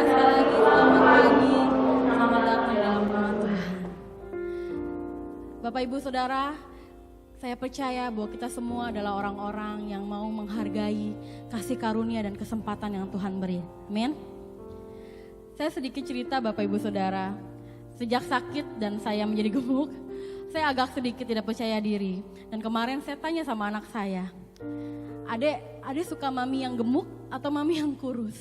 sekali lagi selamat pagi, selamat datang dalam rumah Tuhan. Bapak Ibu Saudara, saya percaya bahwa kita semua adalah orang-orang yang mau menghargai kasih karunia dan kesempatan yang Tuhan beri. Amin. Saya sedikit cerita Bapak Ibu Saudara. Sejak sakit dan saya menjadi gemuk, saya agak sedikit tidak percaya diri. Dan kemarin saya tanya sama anak saya, Adek suka mami yang gemuk atau mami yang kurus?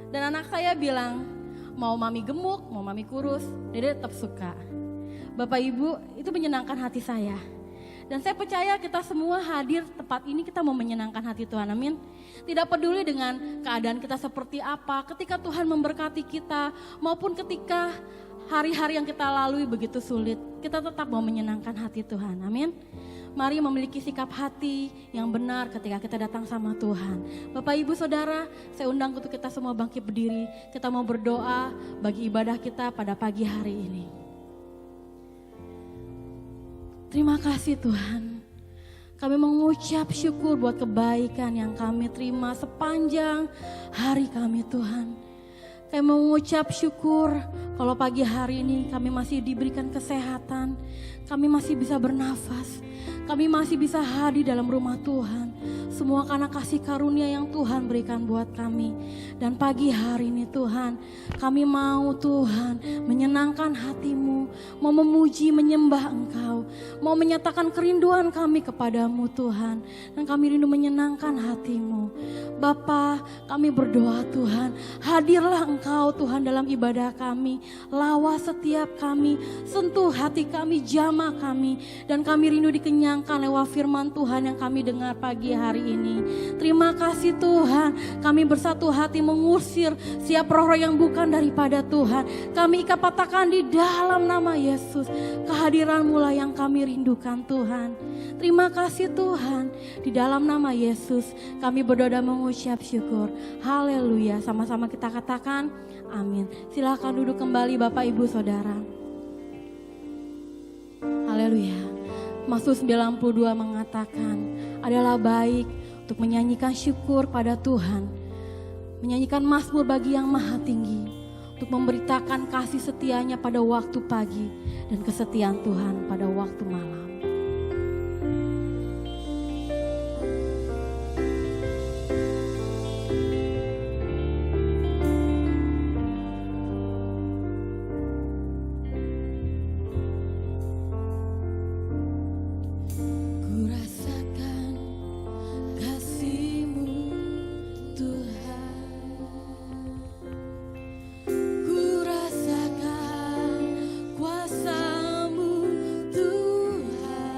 Dan anak saya bilang, mau mami gemuk, mau mami kurus, Dede tetap suka. Bapak Ibu, itu menyenangkan hati saya. Dan saya percaya kita semua hadir tempat ini kita mau menyenangkan hati Tuhan, amin. Tidak peduli dengan keadaan kita seperti apa, ketika Tuhan memberkati kita, maupun ketika hari-hari yang kita lalui begitu sulit, kita tetap mau menyenangkan hati Tuhan, amin. Mari memiliki sikap hati yang benar ketika kita datang sama Tuhan. Bapak Ibu Saudara, saya undang untuk kita semua bangkit berdiri, kita mau berdoa bagi ibadah kita pada pagi hari ini. Terima kasih Tuhan, kami mengucap syukur buat kebaikan yang kami terima sepanjang hari kami Tuhan. Kami mengucap syukur kalau pagi hari ini kami masih diberikan kesehatan, kami masih bisa bernafas, kami masih bisa hadir dalam rumah Tuhan. Semua karena kasih karunia yang Tuhan berikan buat kami. Dan pagi hari ini Tuhan, kami mau Tuhan menyenangkan hati-Mu, mau memuji, menyembah Engkau, mau menyatakan kerinduan kami kepadamu Tuhan. Dan kami rindu menyenangkan hati-Mu. Bapa, kami berdoa Tuhan, hadirlah Engkau Tuhan dalam ibadah kami, lawas setiap kami, sentuh hati kami, jamah kami, dan kami rindu dikenyangkan lewat firman Tuhan yang kami dengar pagi hari ini. Terima kasih Tuhan, kami bersatu hati mengusir siap roh-roh yang bukan daripada Tuhan. Kami ikat patahkan di dalam nama Yesus, kehadiran-Mu lah yang kami rindukan Tuhan. Terima kasih Tuhan, di dalam nama Yesus kami berdoa dan mengucap syukur. Haleluya, sama-sama kita katakan amin. Silakan duduk kembali Bapak Ibu Saudara. Haleluya. Mazmur 92 mengatakan adalah baik untuk menyanyikan syukur pada Tuhan, menyanyikan mazmur bagi yang maha tinggi, untuk memberitakan kasih setianya pada waktu pagi dan kesetiaan Tuhan pada waktu malam. Kuasa-Mu Tuhan.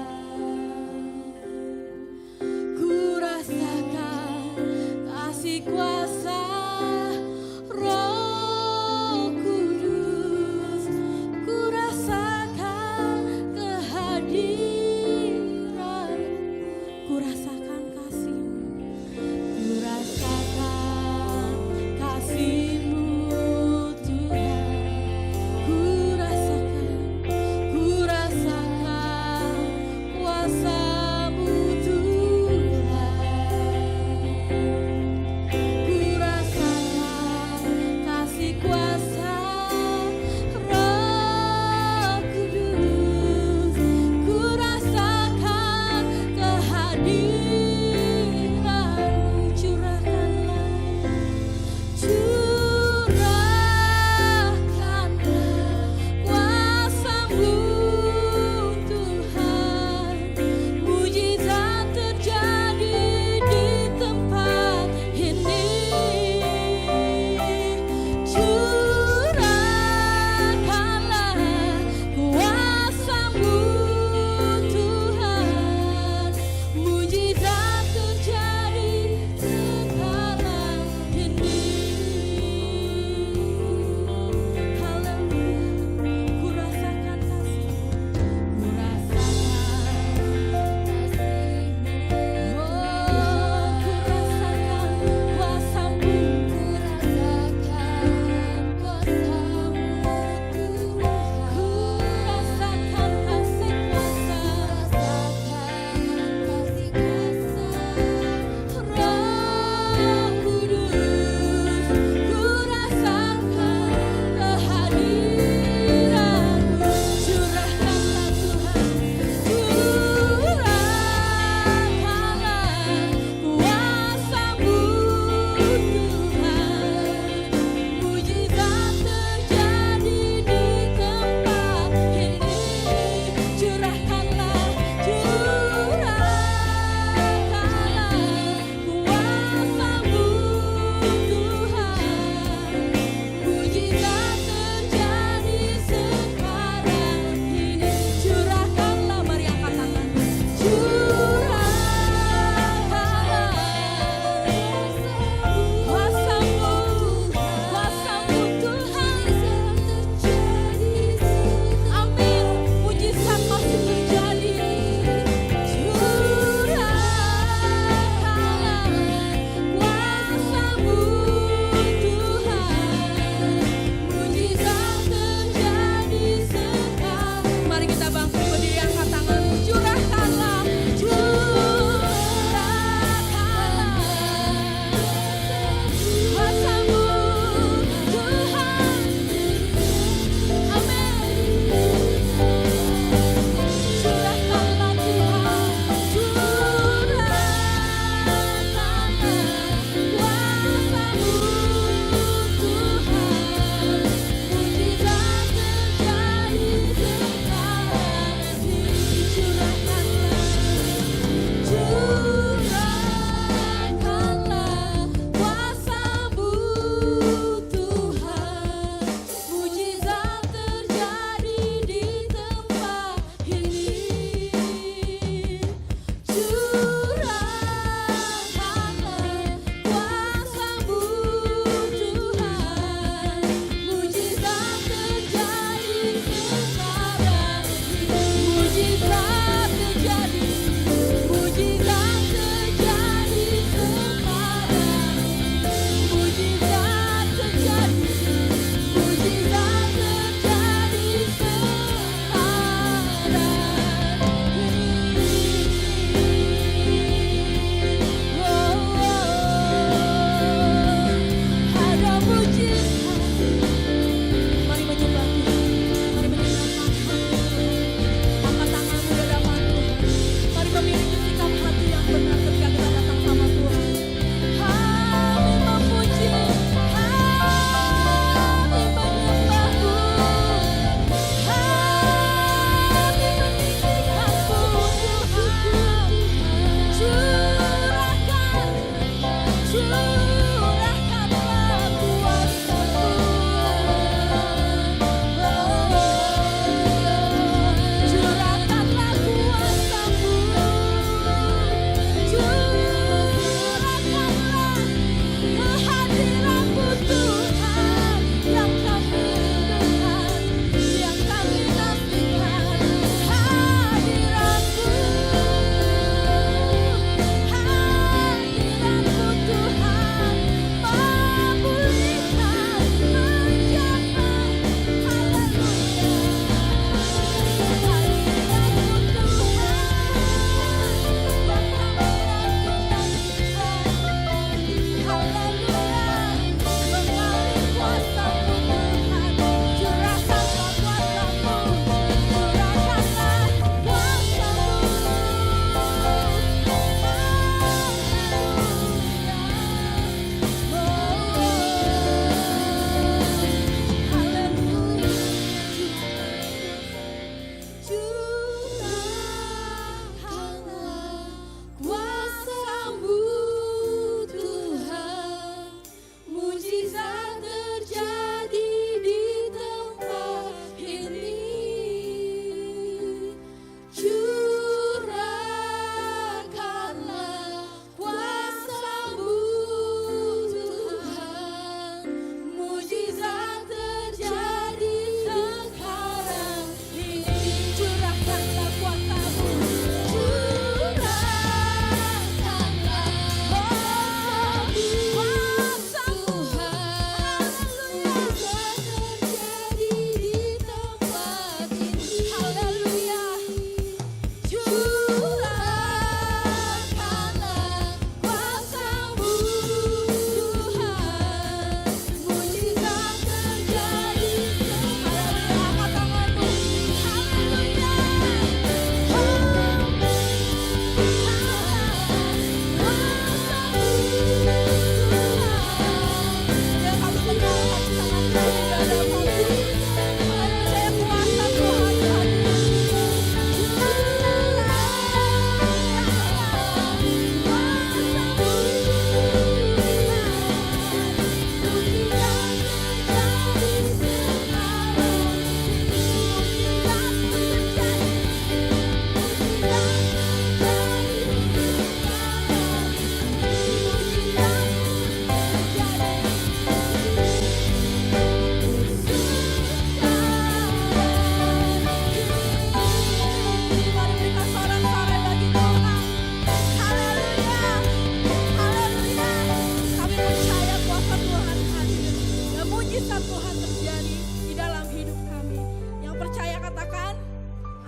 mujizat Tuhan terjadi di dalam hidup kami. Yang percaya katakan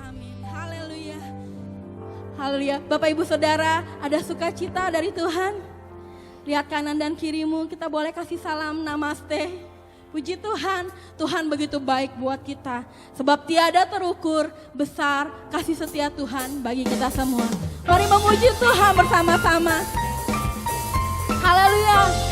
amin. Haleluya. Haleluya. Bapak Ibu Saudara, ada sukacita dari Tuhan. Lihat kanan dan kirimu, kita boleh kasih salam namaste. Puji Tuhan, Tuhan begitu baik buat kita. Sebab tiada terukur besar kasih setia Tuhan bagi kita semua. Mari memuji Tuhan bersama-sama. Haleluya.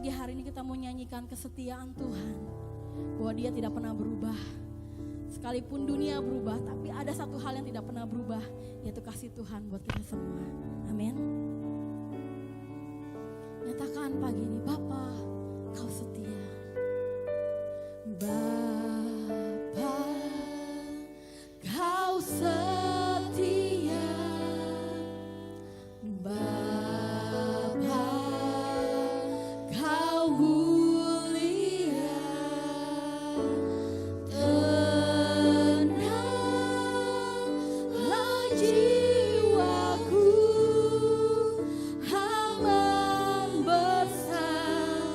pagi hari ini kita mau nyanyikan kesetiaan Tuhan, bahwa Dia tidak pernah berubah. Sekalipun dunia berubah, tapi ada satu hal yang tidak pernah berubah, yaitu kasih Tuhan buat kita semua. Amin. Nyatakan pagi ini, Bapa, Kau setia. Bapa, Kau setia. Bapa, Kau mulia. Tenanglah jiwaku, aman bersamamu.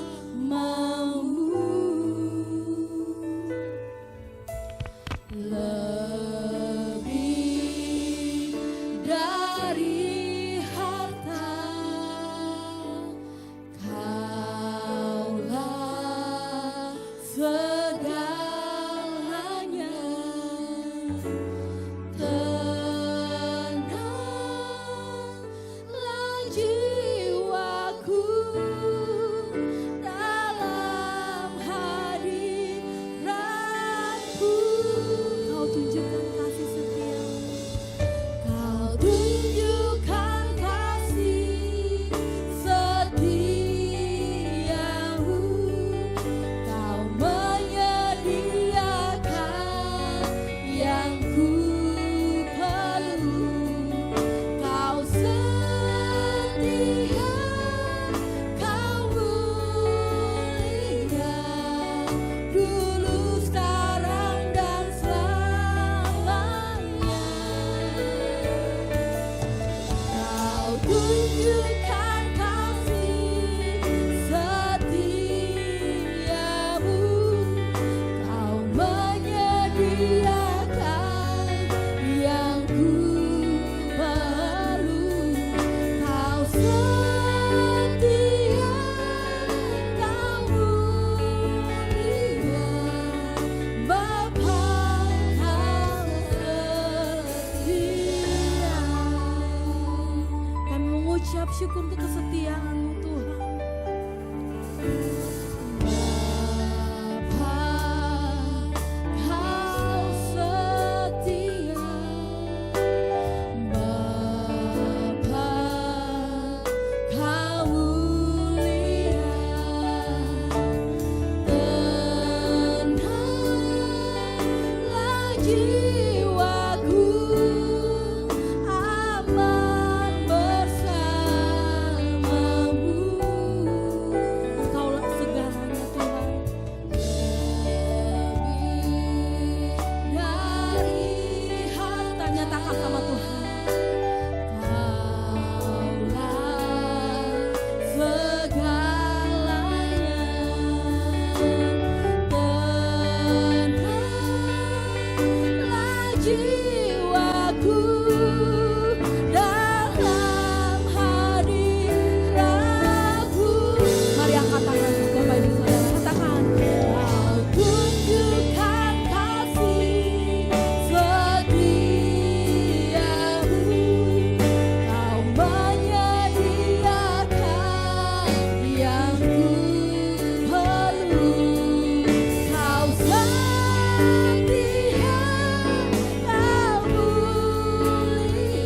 Lebih dari harta, Kaulah segalanya. Tenanglah jiwaku dalam hadiratmu. Kau tunjukkan kasih setia. Kau tunjukkan kasih setiamu. Kau menyediakan yang ku perlu. Kau setia, Kau mulia, dulu, sekarang, dan selamanya. Kau tunjukkan kasih setiamu. Kau menyediakan yang ku perlu. Kau setia, Kau mulia, Bapa, Kau setia. Kami mengucap syukur untuk kesetiaan-Mu, Tuhan. Bapa, Kau setia. Bapa, Kau mulia. Tenanglah jiwaku, aman bersamamu. Kaulah segalanya, Tuhan. Lebih dari harta, nyatakan sama Tuhan. Kaulah segalanya. Tenanglah jiwaku dalam hadiratmu. Mari angkat tangan Bapak Ibu Saudara, katakan. Kau tunjukkan kasih setiamu. Kau menyediakan yang ku perlu. Kau setia, Kau mulia,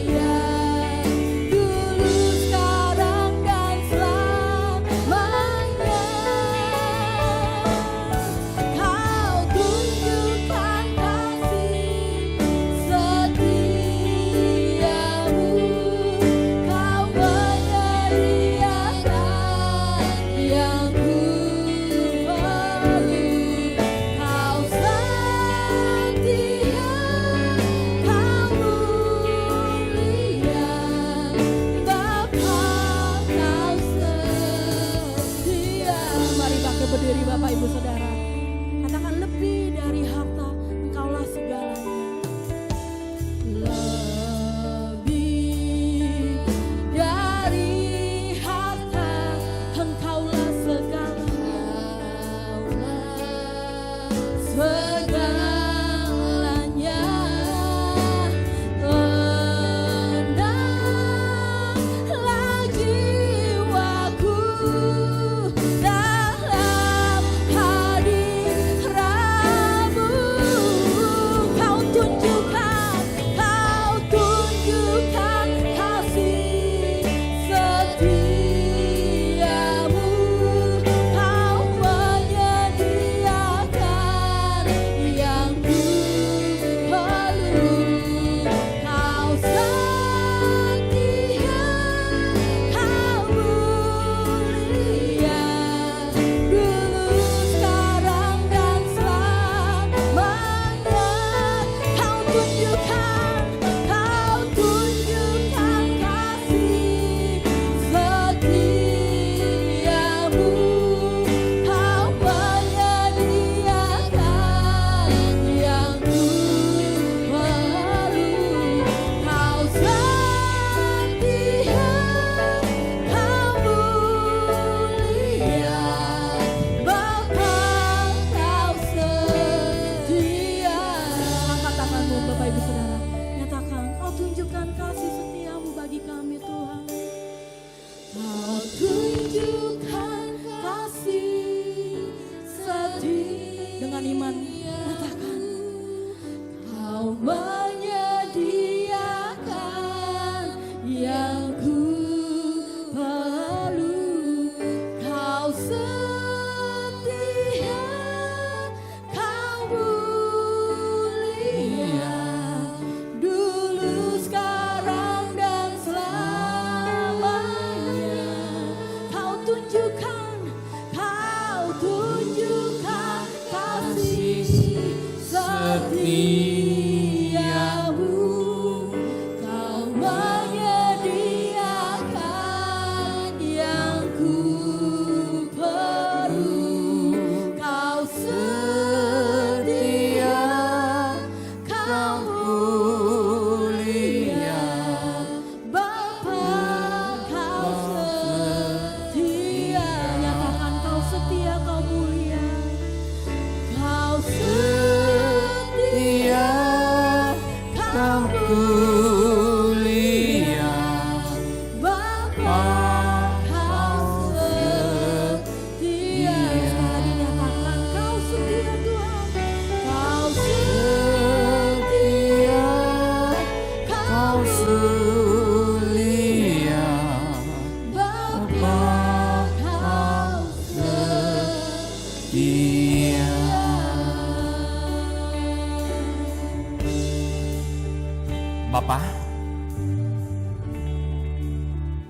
Bapa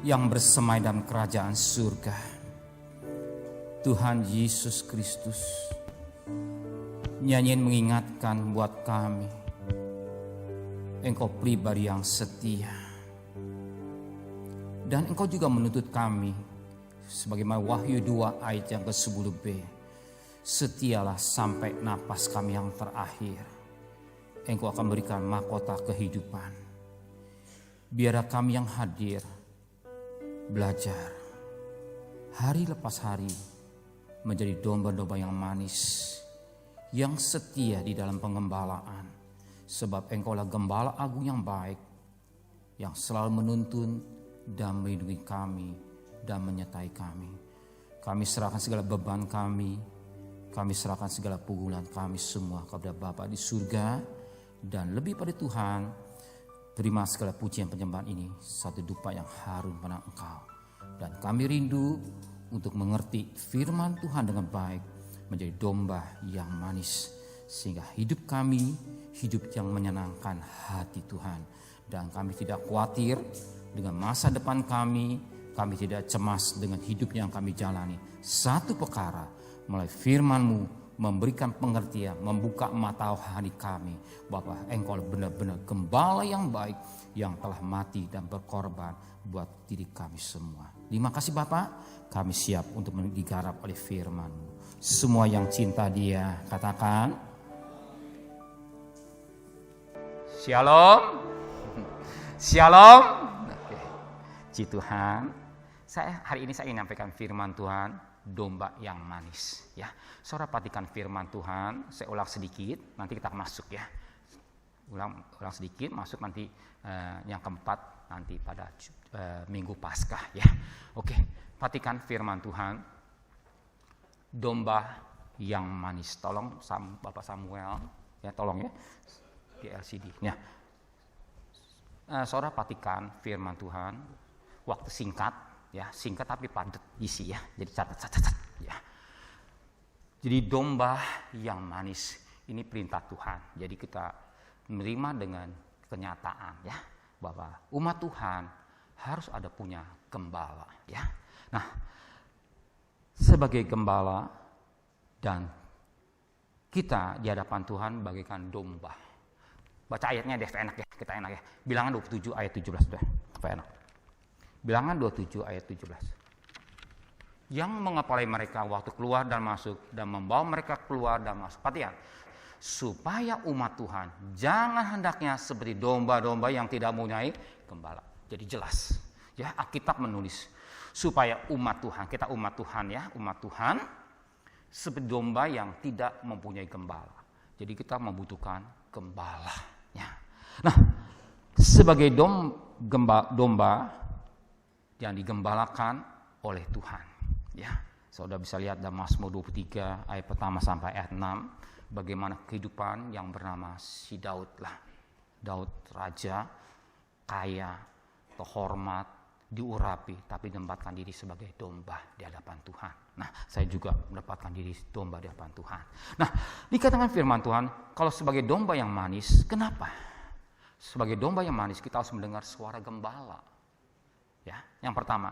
yang bersemai dalam kerajaan surga, Tuhan Yesus Kristus, nyanyian mengingatkan buat kami, Engkau pribadi yang setia. Dan Engkau juga menuntut kami, sebagaimana Wahyu 2 ayat yang ke-10b, setialah sampai napas kami yang terakhir. Engkau akan berikan mahkota kehidupan. Biarlah kami yang hadir belajar hari lepas hari menjadi domba-domba yang manis, yang setia di dalam pengembalaan. Sebab Engkaulah gembala agung yang baik, yang selalu menuntun dan melindungi kami dan menyertai kami. Kami serahkan segala beban kami serahkan segala pukulan kami semua kepada Bapa di surga. Dan lebih pada Tuhan, terima segala pujian penyembahan ini satu dupa yang harum pada Engkau. Dan kami rindu untuk mengerti firman Tuhan dengan baik, menjadi domba yang manis, sehingga hidup kami hidup yang menyenangkan hati Tuhan. Dan kami tidak khawatir dengan masa depan kami tidak cemas dengan hidup yang kami jalani. Satu perkara, melalui firman-Mu memberikan pengertian, membuka mata hati kami, Bapa, Engkau benar-benar gembala yang baik, yang telah mati dan berkorban buat diri kami semua. Terima kasih Bapa, kami siap untuk digarap oleh firman-Mu. Semua yang cinta Dia katakan Shalom. Shalom. Oke. Puji Tuhan. Hari ini saya ingin menyampaikan firman Tuhan, domba yang manis, ya. Saudara perhatikan firman Tuhan, saya ulang sedikit, nanti kita masuk ya. Ulang sedikit, masuk nanti yang keempat nanti pada Minggu Paskah ya. Oke, perhatikan firman Tuhan, domba yang manis. Tolong Bapak Samuel, ya tolong ya, di LCD. Ya. Saudara perhatikan firman Tuhan, waktu singkat. Ya, singkat tapi padat isi ya. Jadi catat ya. Jadi domba yang manis ini perintah Tuhan. Jadi kita menerima dengan kenyataan ya, bahwa umat Tuhan harus ada punya gembala ya. Nah, sebagai gembala dan kita di hadapan Tuhan bagaikan domba. Baca ayatnya deh, enak ya, kita enak ya. Bilangan 27 ayat 17 deh, supaya enak. Bilangan 27 ayat 17. Yang mengepalai mereka waktu keluar dan masuk, dan membawa mereka keluar dan masuk. Perhatian, supaya umat Tuhan jangan hendaknya seperti domba-domba yang tidak mempunyai gembala. Jadi jelas, ya Alkitab menulis supaya umat Tuhan, kita umat Tuhan ya, umat Tuhan seperti domba yang tidak mempunyai gembala. Jadi kita membutuhkan gembalanya. Nah, sebagai domba yang digembalakan oleh Tuhan, ya. Saudara bisa lihat dalam Mazmur 23 ayat pertama sampai ayat 6 bagaimana kehidupan yang bernama si Daud lah. Daud raja, kaya, terhormat, diurapi, tapi menempatkan diri sebagai domba di hadapan Tuhan. Nah, saya juga mendapatkan diri domba di hadapan Tuhan. Nah, dikatakan firman Tuhan, kalau sebagai domba yang manis, kenapa? Sebagai domba yang manis, kita harus mendengar suara gembala. Ya, yang pertama,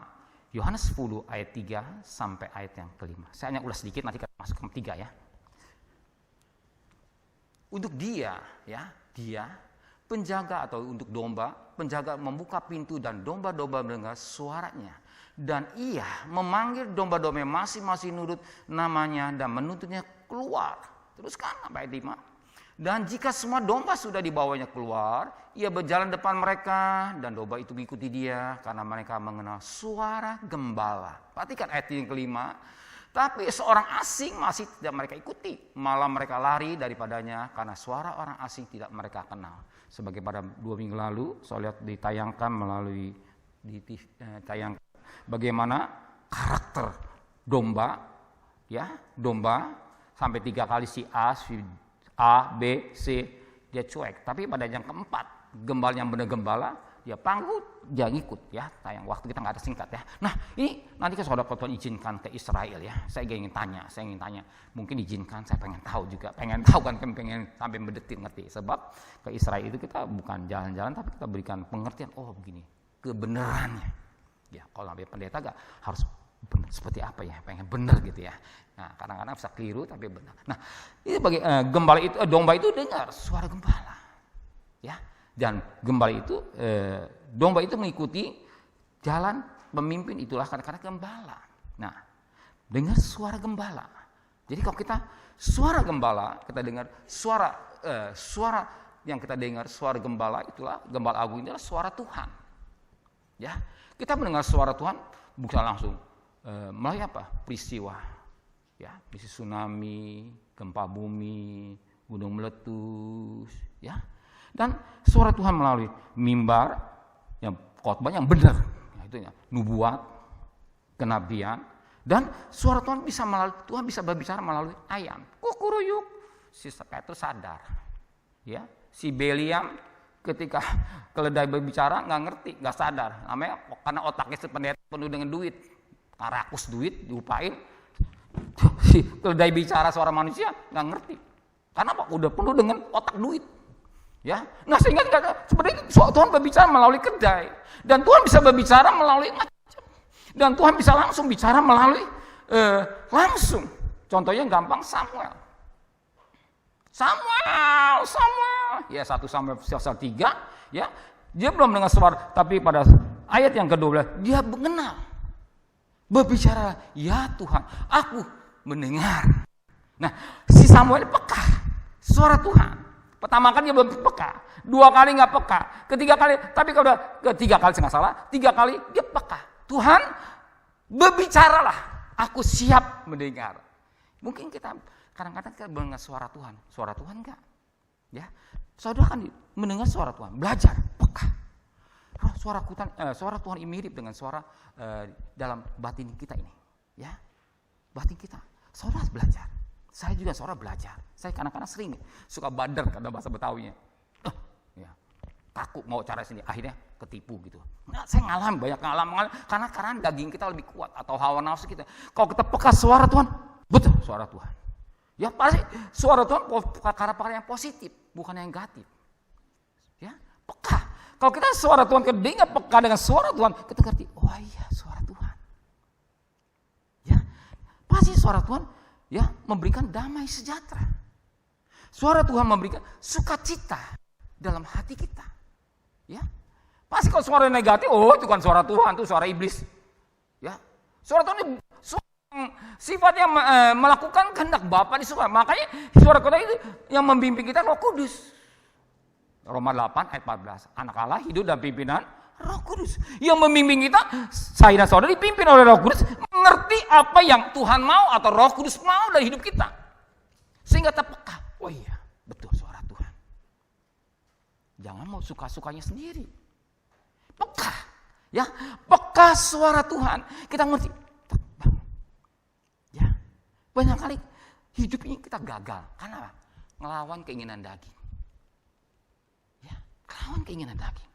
Yohanes 10 ayat 3 sampai ayat yang kelima. Saya hanya ulas sedikit, nanti kita masuk ke 3 ya. Untuk dia, ya, dia penjaga atau untuk domba, penjaga membuka pintu dan domba-domba mendengar suaranya. Dan ia memanggil domba-domba yang masing-masing nurut namanya dan menuntutnya keluar. Teruskan sampai ayat 5. Dan jika semua domba sudah dibawanya keluar, ia berjalan depan mereka dan domba itu mengikuti dia karena mereka mengenal suara gembala. Perhatikan ayat yang kelima. Tapi seorang asing masih tidak mereka ikuti, malah mereka lari daripadanya karena suara orang asing tidak mereka kenal. Sebagai pada 2 minggu lalu, saya lihat ditayangkan melalui ditayangkan bagaimana karakter domba, ya domba sampai 3 kali si A, B, C dia cuek. Tapi pada yang keempat, gembala yang benar gembala, dia panggut, dia ngikut ya. Tayang waktu kita nggak ada singkat ya. Nah ini nanti kan saudara Tuhan izinkan ke Israel ya. Saya ingin tanya, mungkin izinkan, saya pengen tahu juga, pengen sampai mendetil ngerti. Sebab ke Israel itu kita bukan jalan-jalan, tapi kita berikan pengertian. Oh begini, kebenarannya. Ya kalau sampai pendeta gak harus benar seperti apa ya, pengen benar gitu ya. Nah kadang-kadang bisa keliru tapi benar. Nah ini bagi gembala itu, domba itu dengar suara gembala, ya. Dan gembala itu, domba itu mengikuti jalan pemimpin, itulah kadang-kadang gembala. Nah, dengar suara gembala. Jadi kalau kita suara gembala, kita dengar suara yang kita dengar suara gembala, itulah gembala agung, itulah suara Tuhan. Ya, kita mendengar suara Tuhan bukan langsung melalui apa? Peristiwa, ya, peristiwa tsunami, gempa bumi, gunung meletus, ya. Dan suara Tuhan melalui mimbar, yang khotbah yang benar, ya, itu ya, nubuat, kenabian, dan suara Tuhan bisa berbicara melalui ayam. Kukuruyuk, si Petrus sadar, ya, si Beliam ketika keledai berbicara nggak ngerti, nggak sadar, namanya karena otaknya sependeta penuh dengan duit, rakus duit, diupain, si keledai bicara suara manusia nggak ngerti, karena apa? Udah penuh dengan otak duit. Ya, nah sehingga seperti itu Tuhan berbicara melalui kedai, dan Tuhan bisa berbicara melalui macam, dan Tuhan bisa langsung bicara melalui langsung. Contohnya gampang Samuel, ya 1 Samuel 3, ya dia belum dengar suara, tapi pada ayat yang ke-12 dia mengenal, berbicara, ya Tuhan, aku mendengar. Nah si Samuel peka suara Tuhan. Pertama kali dia belum peka, 2 kali nggak peka, ketiga kali, tapi kalau ketiga kali nggak salah, 3 kali dia peka. Tuhan berbicaralah, aku siap mendengar. Mungkin kita kadang-kadang kita mendengar suara Tuhan enggak? Ya, saudara kan mendengar suara Tuhan, belajar peka. Suara Tuhan ini mirip dengan suara dalam batin kita ini, ya, batin kita. Saudara belajar. Saya juga seorang belajar. Saya kadang-kadang sering suka bader karena bahasa Betawinya. Ya, takut mau cara sendiri, akhirnya ketipu gitu. Nah, saya banyak ngalamin karena daging kita lebih kuat atau hawa nafsu kita. Kalau kita peka suara Tuhan, betul suara Tuhan. Ya pasti suara Tuhan perkara-perkara yang positif, bukan yang negatif. Ya, peka. Kalau kita suara Tuhan kedengar peka dengan suara Tuhan, kita ngerti, oh iya suara Tuhan. Ya, pasti suara Tuhan ya memberikan damai sejahtera. Suara Tuhan memberikan sukacita. dalam hati kita. Ya. Pasti kalau suara negatif, oh itu kan suara Tuhan, itu suara iblis. Ya. Suara Tuhan itu sifatnya melakukan kehendak Bapa di surga. Makanya suara Tuhan itu yang membimbing kita Roh Kudus. Roma 8 ayat 14. Anak Allah hidup dalam pimpinan Roh Kudus. Yang membimbing kita, saya dan saudara dipimpin oleh Roh Kudus, mengerti apa yang Tuhan mau atau Roh Kudus mau dari hidup kita. Sehingga terpeka. Oh iya, betul suara Tuhan. Jangan mau suka-sukanya sendiri. Peka. Ya, peka suara Tuhan. Kita ngerti. Ya. Banyak kali hidup ini kita gagal. Karena apa? Ngelawan keinginan daging. Ya, ngelawan keinginan daging.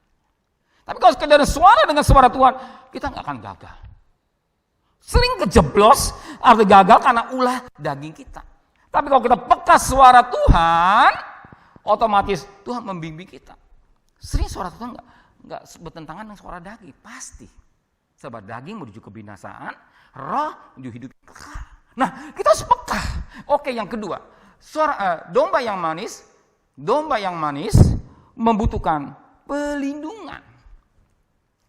Tapi kalau sekedar suara dengan suara Tuhan, kita nggak akan gagal. Sering kejeblos, atau gagal karena ulah daging kita. Tapi kalau kita peka suara Tuhan, otomatis Tuhan membimbing kita. Sering suara Tuhan nggak bertentangan dengan suara daging, pasti. Sebab daging menuju kebinasaan, roh menuju hidup kekal. Nah, kita harus peka. Oke, yang kedua, domba yang manis membutuhkan pelindungan.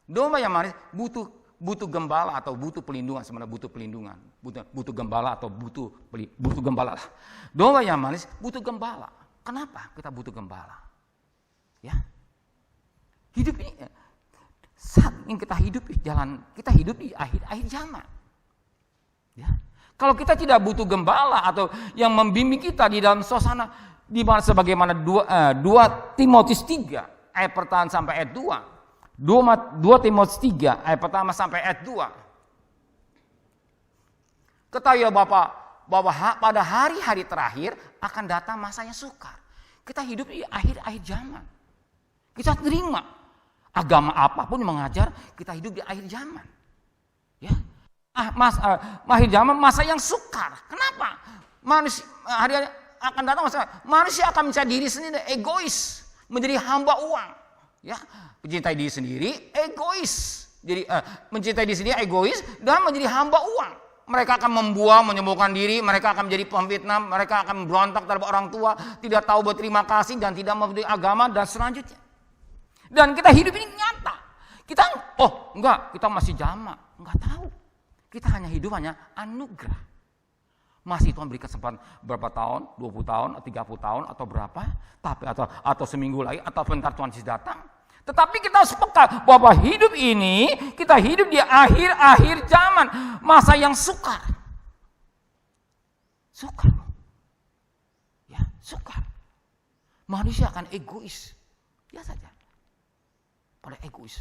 Domba yang manis butuh gembala atau butuh pelindungan, sebenarnya butuh pelindungan. Butuh gembala atau butuh gembala lah. Domba yang manis butuh gembala. Kenapa kita butuh gembala? Ya. Hidup ini saat yang kita hidup di akhir zaman. Ya. Kalau kita tidak butuh gembala atau yang membimbing kita di dalam suasana di mana sebagaimana 2 Timotius 3 ayat pertama sampai ayat 2. 2 Timotius 3 ayat pertama sampai ayat 2. Ketahui bahwa pada hari-hari terakhir akan datang masa yang sukar. Kita hidup di akhir zaman. Kita terima agama apapun yang mengajar kita hidup di akhir zaman. Ya. Akhir zaman masa yang sukar. Kenapa? Manusia hari akan datang manusia akan mencari diri sendiri, egois, menjadi hamba uang. Ya, mencintai diri sendiri, egois. Jadi mencintai diri sendiri, egois dan menjadi hamba uang. Mereka akan menyembuhkan diri, mereka akan menjadi pemfitnah, mereka akan berontak terhadap orang tua, tidak tahu berterima kasih dan tidak memberi agama dan selanjutnya. Dan kita hidup ini nyata. Kita kita masih jamak, enggak tahu. Kita hidup hanya anugerah. Masih Tuhan beri kesempatan berapa tahun, 20 tahun, 30 tahun atau berapa, tapi atau seminggu lagi atau bentar Tuhan Yesus datang. Tetapi kita harus peka bahwa hidup ini kita hidup di akhir zaman, masa yang sukar. Sukar. Ya, sukar. Manusia akan egois. Ya saja. Pada egois.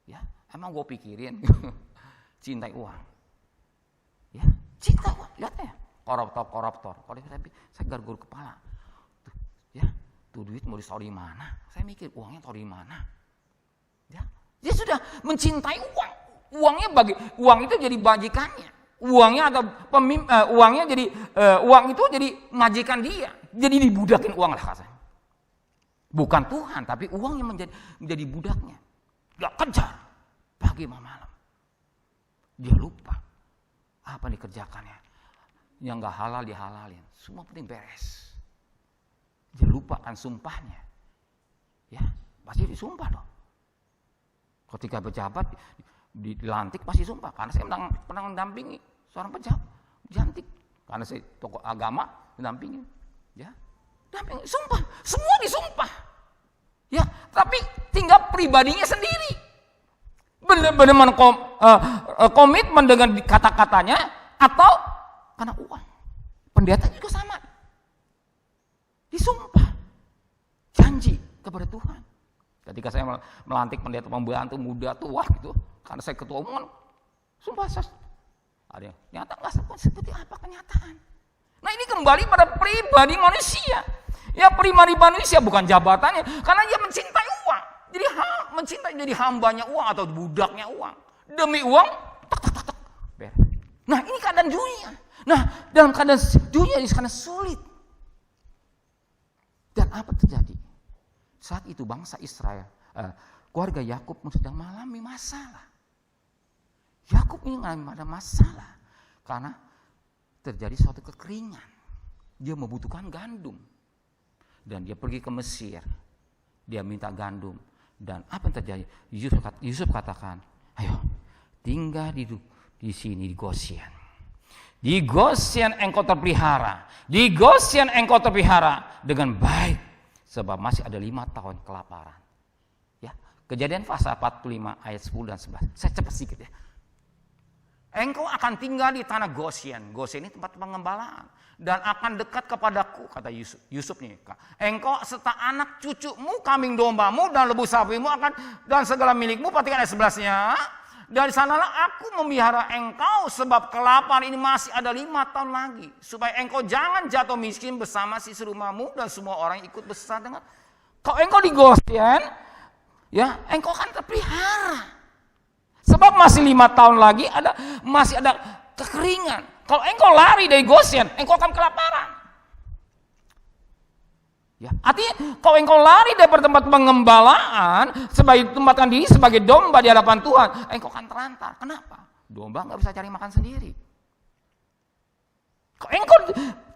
Ya, emang gue pikirin cintai uang. Ya, cinta uang. Lihat ya, koruptor. Kalau saya garuk kepala. Tuh, ya, tuh duit mau ditaruh di mana? Saya mikir uangnya taruh di mana? Ya, dia sudah mencintai uang. Uang itu jadi bajikannya. Uangnya uang itu jadi majikan dia. Jadi dibudakin uang lah katanya. Bukan Tuhan, tapi uang yang menjadi budaknya. Dia kejar pagi malam. Dia lupa apa yang dikerjakannya. Yang gak halal dihalalin. Semua penting beres. Dia lupakan sumpahnya. Ya, pasti disumpah dong. Ketika pejabat dilantik pasti sumpah. Karena saya pernah mendampingi seorang pejabat jantik. Karena saya tokoh agama mendampingi. Ya, dampingi, sumpah. Semua disumpah. Ya, tapi tinggal pribadinya sendiri. Benar-benar komitmen dengan kata-katanya atau karena uang. Pendeta juga sama. Disumpah. Janji kepada Tuhan. Ketika saya melantik pendeta pembantu muda tua gitu, karena saya ketua umum, sumpah saya. Ada yang nyata nggak seperti apa kenyataan. Nah ini kembali pada pribadi manusia. Ya pribadi manusia bukan jabatannya, karena dia mencintai uang. Jadi mencintai jadi hambanya uang atau budaknya uang. Demi uang, tak. Nah ini keadaan dunia. Nah dalam keadaan dunia ini karena sulit. Dan apa terjadi? Saat itu bangsa Israel, keluarga Yakub sedang mengalami masalah. Yakub ini mengalami masalah karena terjadi suatu kekeringan. Dia membutuhkan gandum dan dia pergi ke Mesir. Dia minta gandum. Dan apa yang terjadi? Yusuf katakan, ayo tinggal di sini di Gosyen. Di Gosyen engkau terpelihara. Di Gosyen engkau terpelihara dengan baik. Sebab masih ada 5 tahun kelaparan. Ya, Kejadian pasal 45 ayat 10 dan 11. Saya cepat sedikit ya. Engkau akan tinggal di tanah Gosyen. Gosyen ini tempat pengembalaan. Dan akan dekat kepadaku, kata Yusuf nih. Engkau serta anak cucumu, kambing dombamu, dan lembu sapimu akan, dan segala milikmu. Perhatikan ayat 11-nya. Dari sanalah aku memelihara engkau, sebab kelaparan ini masih ada 5 tahun lagi. Supaya engkau jangan jatuh miskin bersama si serumahmu, dan semua orang ikut besar dengan. Kalau engkau di Gosyen, ya engkau akan terpelihara. Sebab masih 5 tahun lagi masih ada kekeringan. Kalau engkau lari dari Gosyen, engkau akan kelaparan. Ya, artinya kalau engkau lari dari tempat pengembalaan, sebagai tempatkan diri sebagai domba di hadapan Tuhan, engkau akan terlantar. Kenapa? Domba nggak bisa cari makan sendiri. Kalau engkau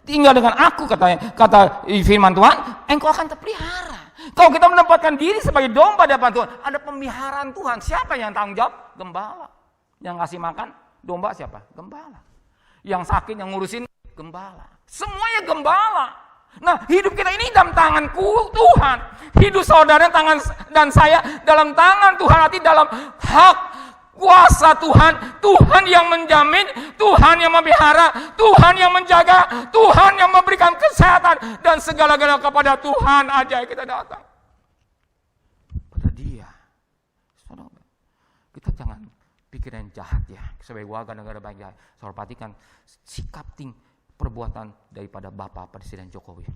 tinggal dengan aku, kata firman Tuhan, engkau akan terpelihara. Kalau kita menempatkan diri sebagai domba di hadapan Tuhan, ada pemeliharaan Tuhan. Siapa yang tanggung jawab? Gembala. Yang kasih makan domba siapa? Gembala. Yang sakit, yang ngurusin gembala. Semuanya gembala. Nah, hidup kita ini dalam tanganku Tuhan. Hidup saudara tangan dan saya dalam tangan Tuhan, arti dalam hak kuasa Tuhan. Tuhan yang menjamin, Tuhan yang memelihara, Tuhan yang menjaga, Tuhan yang memberikan kesehatan, dan segala-galanya kepada Tuhan aja kita datang. Pada Dia. Kita jangan pikiran jahat ya, sebagai warga negara baik. Saudara perhatikan sikap perbuatan daripada Bapak Presiden Jokowi.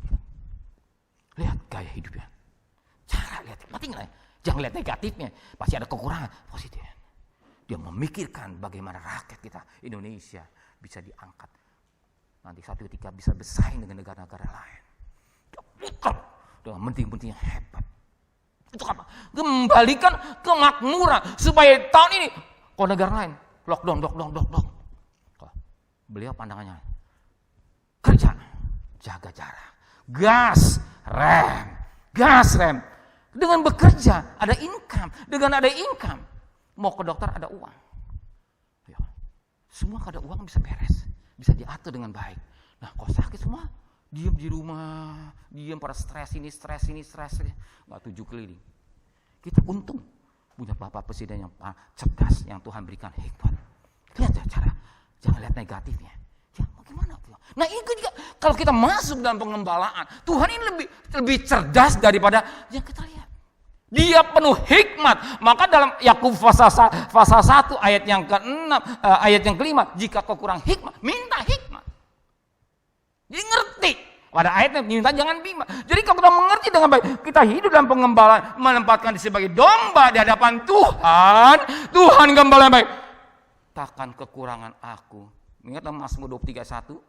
Lihat gaya hidupnya. Cara lihat, perhatikan ya. Jangan lihat negatifnya, pasti ada kekurangan, positif. Dia memikirkan bagaimana rakyat kita Indonesia bisa diangkat. Nanti suatu ketika bisa bersaing dengan negara-negara lain. Dia putar dengan menteri-menteri yang hebat. Itu apa? Kembalikan kemakmuran supaya tahun ini kalau negara lain lockdown. Beliau pandangannya kerja, jaga jarak, gas rem. Dengan bekerja ada income, dengan ada income mau ke dokter ada uang. Ya. Semua ada uang bisa beres, bisa diatur dengan baik. Nah, kalau sakit semua diam di rumah, diam pada stres ini, nggak tujuh keliling. Kita untung punya Bapak Presiden yang cerdas, yang Tuhan berikan hikmat. Lihat cara, jangan lihat negatifnya. Ya, bagaimana Tuhan? Nah, ini juga kalau kita masuk dalam pengembalaan, Tuhan ini lebih cerdas daripada yang kita lihat. Dia penuh hikmat. Maka dalam Yakub pasal 1 ayat yang ke-6, ayat yang ke-5, jika kau kurang hikmat, minta hikmat. Jadi ngerti. Pada ayatnya minta jangan bimbang. Jadi kalau kita mengerti dengan baik, kita hidup dalam pengembalaan, menempatkan diri sebagai domba di hadapan Tuhan. Tuhan gembala yang baik. Takkan kekurangan aku. Ingat dalam Mazmur 23:1,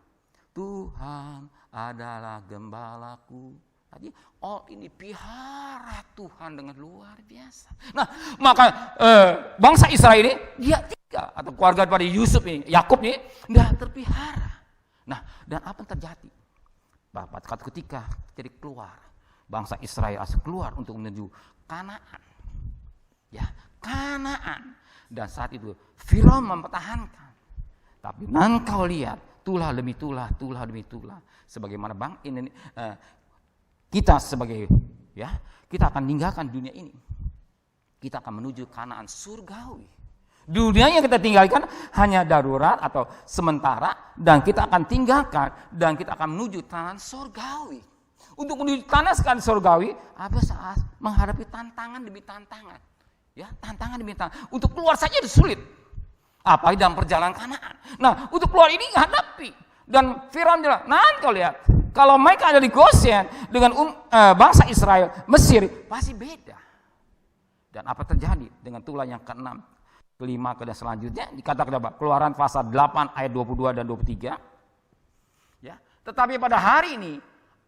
Tuhan adalah gembalaku. Tadi ini pelihara Tuhan dengan luar biasa. Nah, maka bangsa Israel ini dia tinggal, atau keluarga daripada Yusuf ini, Yakub ini, dia terpelihara. Nah, dan apa yang terjadi? Bapak ketika jadi keluar, bangsa Israel asal keluar untuk menuju Kanaan. Ya, Kanaan. Dan saat itu Firaun mempertahankan. Tapi engkau lihat, tulah demi tulah demi tulah. Sebagaimana kita sebagai kita akan tinggalkan dunia ini. Kita akan menuju Kanaan surgawi. Dunia yang kita tinggalkan hanya darurat atau sementara, dan kita akan tinggalkan dan kita akan menuju tanah surgawi. Untuk menuju tanah surgawi, apa saat menghadapi tantangan demi tantangan. Ya, tantangan demi tantangan. Untuk keluar saja itu sulit. Apalagi dalam perjalanan Kanaan. Nah, untuk keluar ini hadapi. Dan Firaun bilang, nanti kau lihat, kalau mereka ada di Gosyen dengan bangsa Israel, Mesir, pasti beda. Dan apa terjadi dengan tulah yang ke-6, ke-5, ke selanjutnya, dikatakan apa? Keluaran pasal 8 ayat 22 dan 23. Ya, tetapi pada hari ini,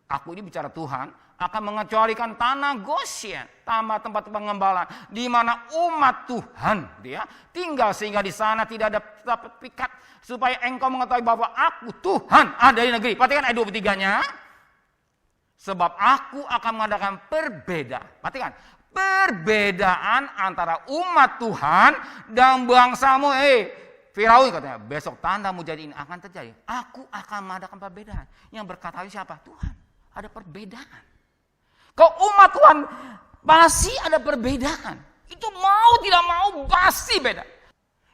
aku ini bicara Tuhan, akan mengecualikan tanah Gosyen, tempat pengembalaan, di mana umat Tuhan dia tinggal, sehingga di sana tidak ada pikat, supaya engkau mengetahui bahwa aku Tuhan ada di negeri. Perhatikan ayat 23-nya. Sebab aku akan mengadakan perbedaan. Perhatikan, perbedaan antara umat Tuhan dan bangsamu. Firaun katanya, besok tandamu jadi ini akan terjadi. Aku akan mengadakan perbedaan. Yang berkata siapa? Tuhan. Ada perbedaan. Kalau umat Tuhan pasti ada perbedaan. Itu mau tidak mau pasti beda.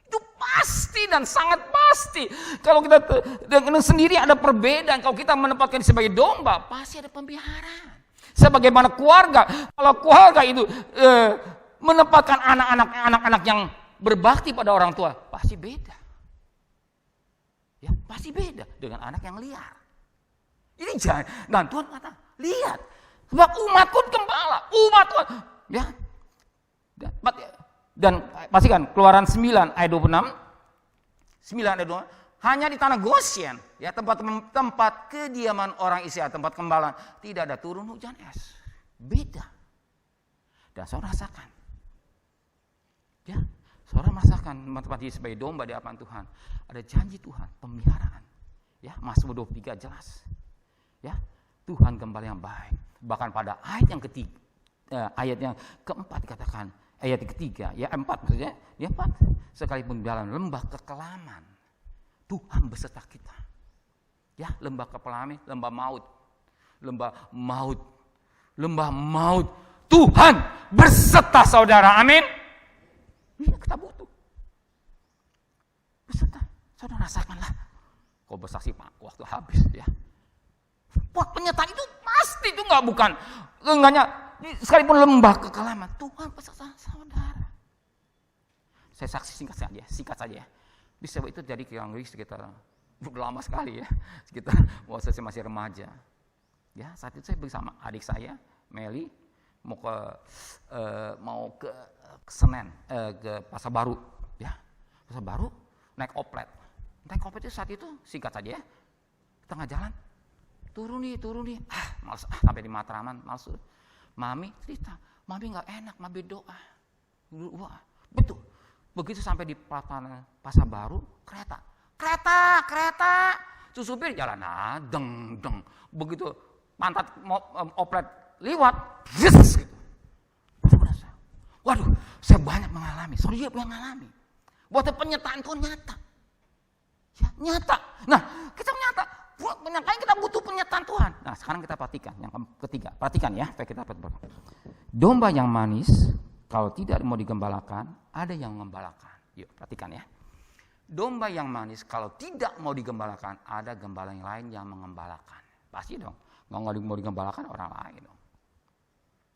Itu pasti dan sangat pasti. Kalau kita dengan sendiri ada perbedaan. Kalau kita menempatkan sebagai domba, pasti ada pemeliharaan. Sebagaimana keluarga, kalau keluarga itu menempatkan anak-anak yang berbakti pada orang tua, pasti beda. Ya, pasti beda dengan anak yang liar. Ini jangan. Dan Tuhan kata, lihat, sebab umatku gembala, umat Tuhan. Ya. Dan pastikan Keluaran 9 ayat 26. 9 ayat 26. Hanya di tanah Gosyen, ya, tempat kediaman orang Israel, tempat gembala, tidak ada turun hujan es. Beda. Dan saudara rasakan. Ya, saudara merasakan tempat dia sebagai domba di hadapan Tuhan. Ada janji Tuhan, pemeliharaan. Ya, Mazmur 23 jelas. Ya, Tuhan gembala yang baik. Bahkan pada ayat yang ketiga, ayat yang keempat dikatakan, ayat ketiga, ya 4 maksudnya, ya 4. Sekalipun dalam lembah kekelaman, Tuhan beserta kita. Ya, lembah kekelaman, lembah maut. Lembah maut. Lembah maut. Tuhan beserta saudara. Amin. Ini kita butuh. Beserta. Saudara rasakanlah. Kau bersaksi Pak, waktu habis ya. Buat penyertaan itu pasti itu bukan enggaknya sekalipun lembah kekelaman, Tuhan beserta saudara. Saya saksi singkat saja ya. Bisa itu jadi kurang lebih sekitar lama sekali ya, sekitar waktu saya masih remaja. Ya, saat itu saya bersama adik saya, Meli, mau ke Senen, ke Pasar Baru, ya. Pasar Baru naik oplet. Naik oplet itu saat itu singkat saja ya. Tengah jalan turun nih. Males sampai di Matraman, males. Mami cerita, mami enggak enak, mami doa. Wah, betul. Begitu sampai di Pasar Baru, kereta. Supir jalan, deng. Begitu pantat oplet liwat, yes, gitu. Waduh, saya banyak mengalami. Sorry dia mengalami. Buat penyertaan Tuhan nyata. Ya, nyata. Nah, kita nyata. Makanya kita butuh penyertaan Tuhan. Nah, sekarang kita perhatikan yang ketiga. Perhatikan ya, kita perhatikan. Domba yang manis kalau tidak mau digembalakan, ada yang mengembalakan. Yuk, perhatikan ya. Domba yang manis kalau tidak mau digembalakan, ada gembala yang lain yang mengembalakan. Pasti dong. Nggak mau digembalakan orang lain dong.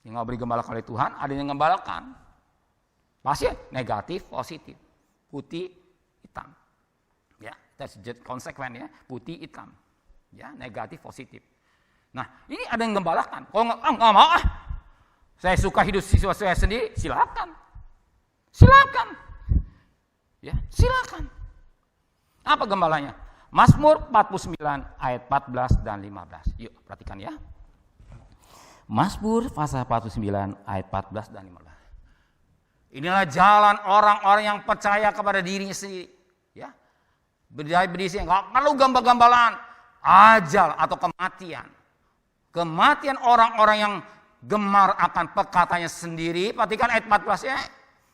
Yang nggak digembalakan oleh Tuhan, ada yang mengembalakan. Pasti negatif, positif. Putih, hitam. Ya, that's konsekuen ya. Putih, hitam. Ya, negatif, positif. Nah, ini ada yang gembalakan. Kalau nggak mau saya suka hidup siswa saya sendiri, silakan. Ya, silakan. Apa gembalanya? Mazmur 49 ayat 14 dan 15. Yuk, perhatikan ya. Mazmur pasal 49 ayat 14 dan 15. Inilah jalan orang-orang yang percaya kepada dirinya sendiri. Ya. Berdiri enggak perlu gambal-gambalan, ajal atau kematian. Kematian orang-orang yang gemar akan perkataannya sendiri. Perhatikan ayat 14 ya.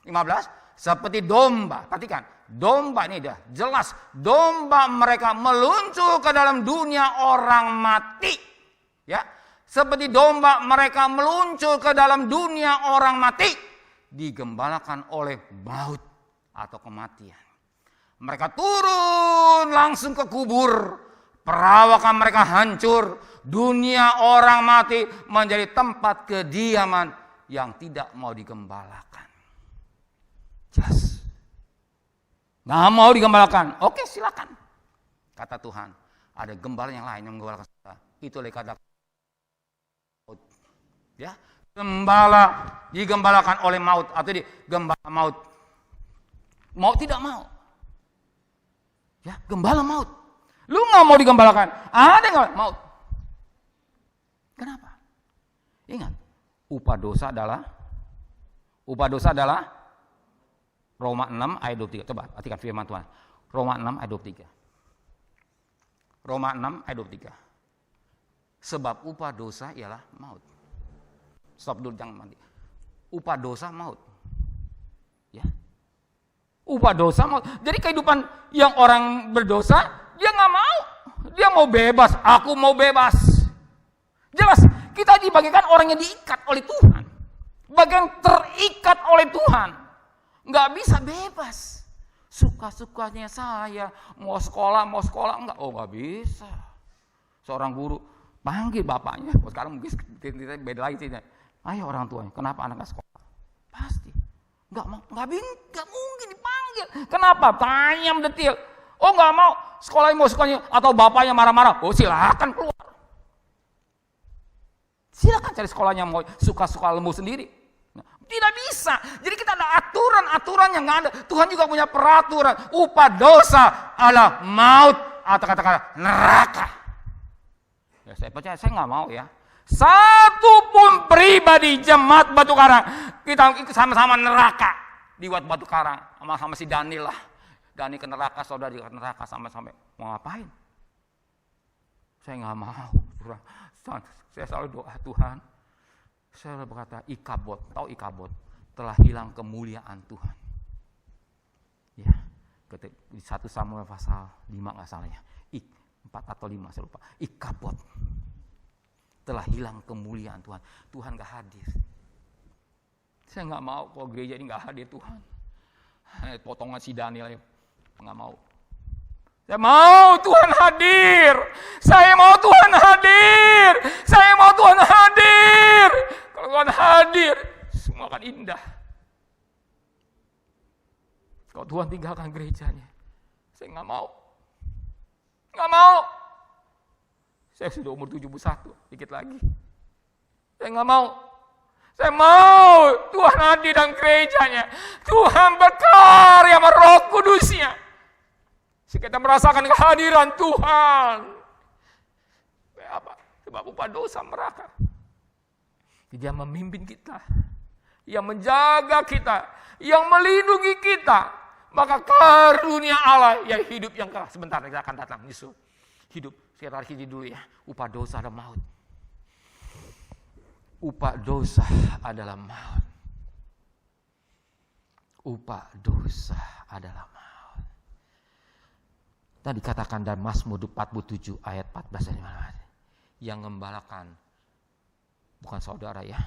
15. Seperti domba. Perhatikan. Domba ini dah jelas. Domba mereka meluncur ke dalam dunia orang mati. Ya. Seperti domba mereka meluncur ke dalam dunia orang mati. Digembalakan oleh maut atau kematian. Mereka turun langsung ke kubur. Perawakan mereka hancur. Dunia orang mati menjadi tempat kediaman yang tidak mau digembalakan. Jelas. Nggak mau digembalakan. Oke, silakan. Kata Tuhan, ada gembala yang lain yang menggembalakan kita. Itu oleh kata maut. Ya, gembala digembalakan oleh maut atau gembala maut. Mau tidak mau. Ya, gembala maut. Lu nggak mau digembalakan, ada nggak maut? Kenapa? Ingat, upah dosa adalah Roma 6 ayat 23. Coba perhatikan firman Tuhan. Roma 6 ayat 23. Roma 6 ayat 23. Sebab upah dosa ialah maut. Stop dulu, jangan mati. Upah dosa maut. Ya. Upah dosa maut. Jadi kehidupan yang orang berdosa, dia nggak mau. Dia mau bebas. Aku mau bebas. Jelas, kita dibagikan orang yang diikat oleh Tuhan. Bagian terikat oleh Tuhan. Nggak bisa bebas. Suka-sukanya saya. Mau sekolah, enggak. Oh nggak bisa. Seorang guru panggil bapaknya. Sekarang mungkin kita beda lagi sih. Ayo orang tuanya, kenapa anak nggak sekolah? Pasti. Nggak mungkin dipanggil. Kenapa? Tanya mendetil. Oh nggak mau, sekolahnya mau sukanya. Atau bapaknya marah-marah. Oh silakan keluar. Silakan cari sekolahnya mau suka-suka lemu sendiri. Tidak bisa. Jadi kita ada aturan yang nggak ada. Tuhan juga punya peraturan. Upah dosa adalah maut atau kata-kata neraka. Ya, saya percaya, saya nggak mau ya. Satu pun pribadi jemaat Batu Karang kita sama-sama neraka di Batu Karang sama si Daniel lah. Dani ke neraka, saudara di neraka sama-sama. Mau ngapain? Saya nggak mau. Saya selalu doa Tuhan. Saya berkata Ikabod, tahu Ikabod? Telah hilang kemuliaan Tuhan. Ya, di 1 Samuel pasal 5 nggak salah ya. 4 atau 5 saya lupa. Ikabod. Telah hilang kemuliaan Tuhan. Tuhan gak hadir. Saya gak mau kalau gereja ini gak hadir Tuhan. Potongan si Daniel gak mau. Saya mau Tuhan hadir. Saya mau Tuhan hadir. Saya mau Tuhan hadir. Kalau Tuhan hadir, semua akan indah. Kalau Tuhan tinggalkan gerejanya, saya gak mau. Gak mau. Saya sudah umur 71, dikit lagi. Saya nggak mau. Saya mau Tuhan hadir dalam gerejanya. Tuhan berkarya sama Roh Kudusnya. Kita merasakan kehadiran Tuhan. Apa? Sebab upah dosa neraka. Dia memimpin kita. Yang menjaga kita. Yang melindungi kita. Maka karunia Allah yang hidup yang keras. Sebentar kita akan datang. Yesus. Hidup. Saya tarik ini dulu ya. Upah dosa adalah maut. Upah dosa adalah maut. Upah dosa adalah maut. Tadi dikatakan dalam Mazmur 47 ayat 14 dan 15. Yang gembalakan, bukan saudara ya.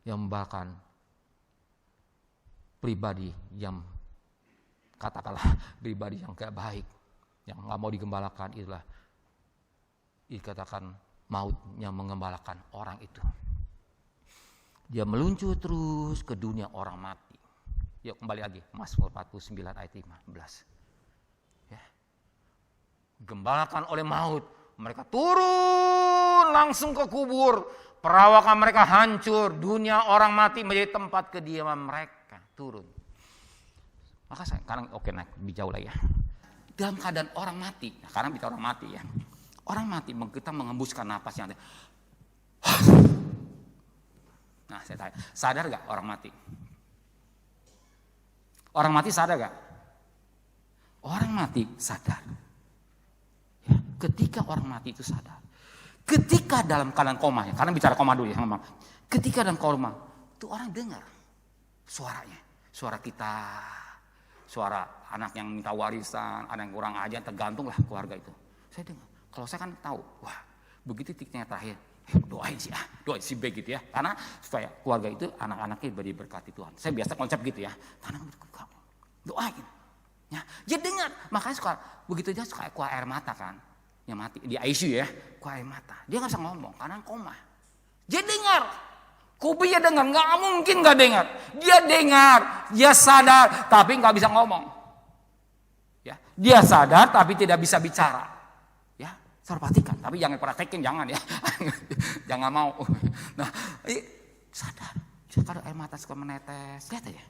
Yang gembalakan pribadi yang katakanlah pribadi yang gak baik. Yang gak mau digembalakan itulah dikatakan maut yang mengembalakan orang itu. Dia meluncur terus ke dunia orang mati. Yuk kembali lagi, Mazmur 49 ayat 15. Ya. Gembalakan oleh maut, mereka turun langsung ke kubur, perawakan mereka hancur, dunia orang mati menjadi tempat kediaman mereka, turun. Maka sekarang naik lebih jauh lagi ya. Dalam keadaan orang mati, nah, karena bicara orang mati ya. Orang mati, kita mengembuskan napas yang ada. Nah, saya tanya, sadar gak orang mati? Orang mati sadar gak? Orang mati sadar. Ya, ketika orang mati itu sadar. Ketika dalam keadaan koma, ya, karena bicara koma dulu ya. Ketika dalam koma, itu orang dengar suaranya. Suara kita, suara anak yang minta warisan, ada yang kurang aja, tergantunglah keluarga itu. Saya dengar. Kalau saya kan tahu, wah begitu titiknya terakhir, doain si B gitu ya. Karena supaya keluarga itu anak-anaknya diberkati Tuhan. Saya biasa konsep gitu ya. Karena doain. Ya, dia dengar. Makanya suka begitu dia suka keluar air mata kan. Yang mati di ICU ya, keluar air mata. Dia nggak bisa ngomong karena koma. Dia dengar. Kupingnya dengar, nggak mungkin nggak dengar. Dia dengar, dia sadar, tapi nggak bisa ngomong. Ya, dia sadar tapi tidak bisa bicara. Perhatikan, tapi jangan praktekin, jangan ya. Jangan mau. Nah, sadar. Kalau air mata suka menetes, lihat aja.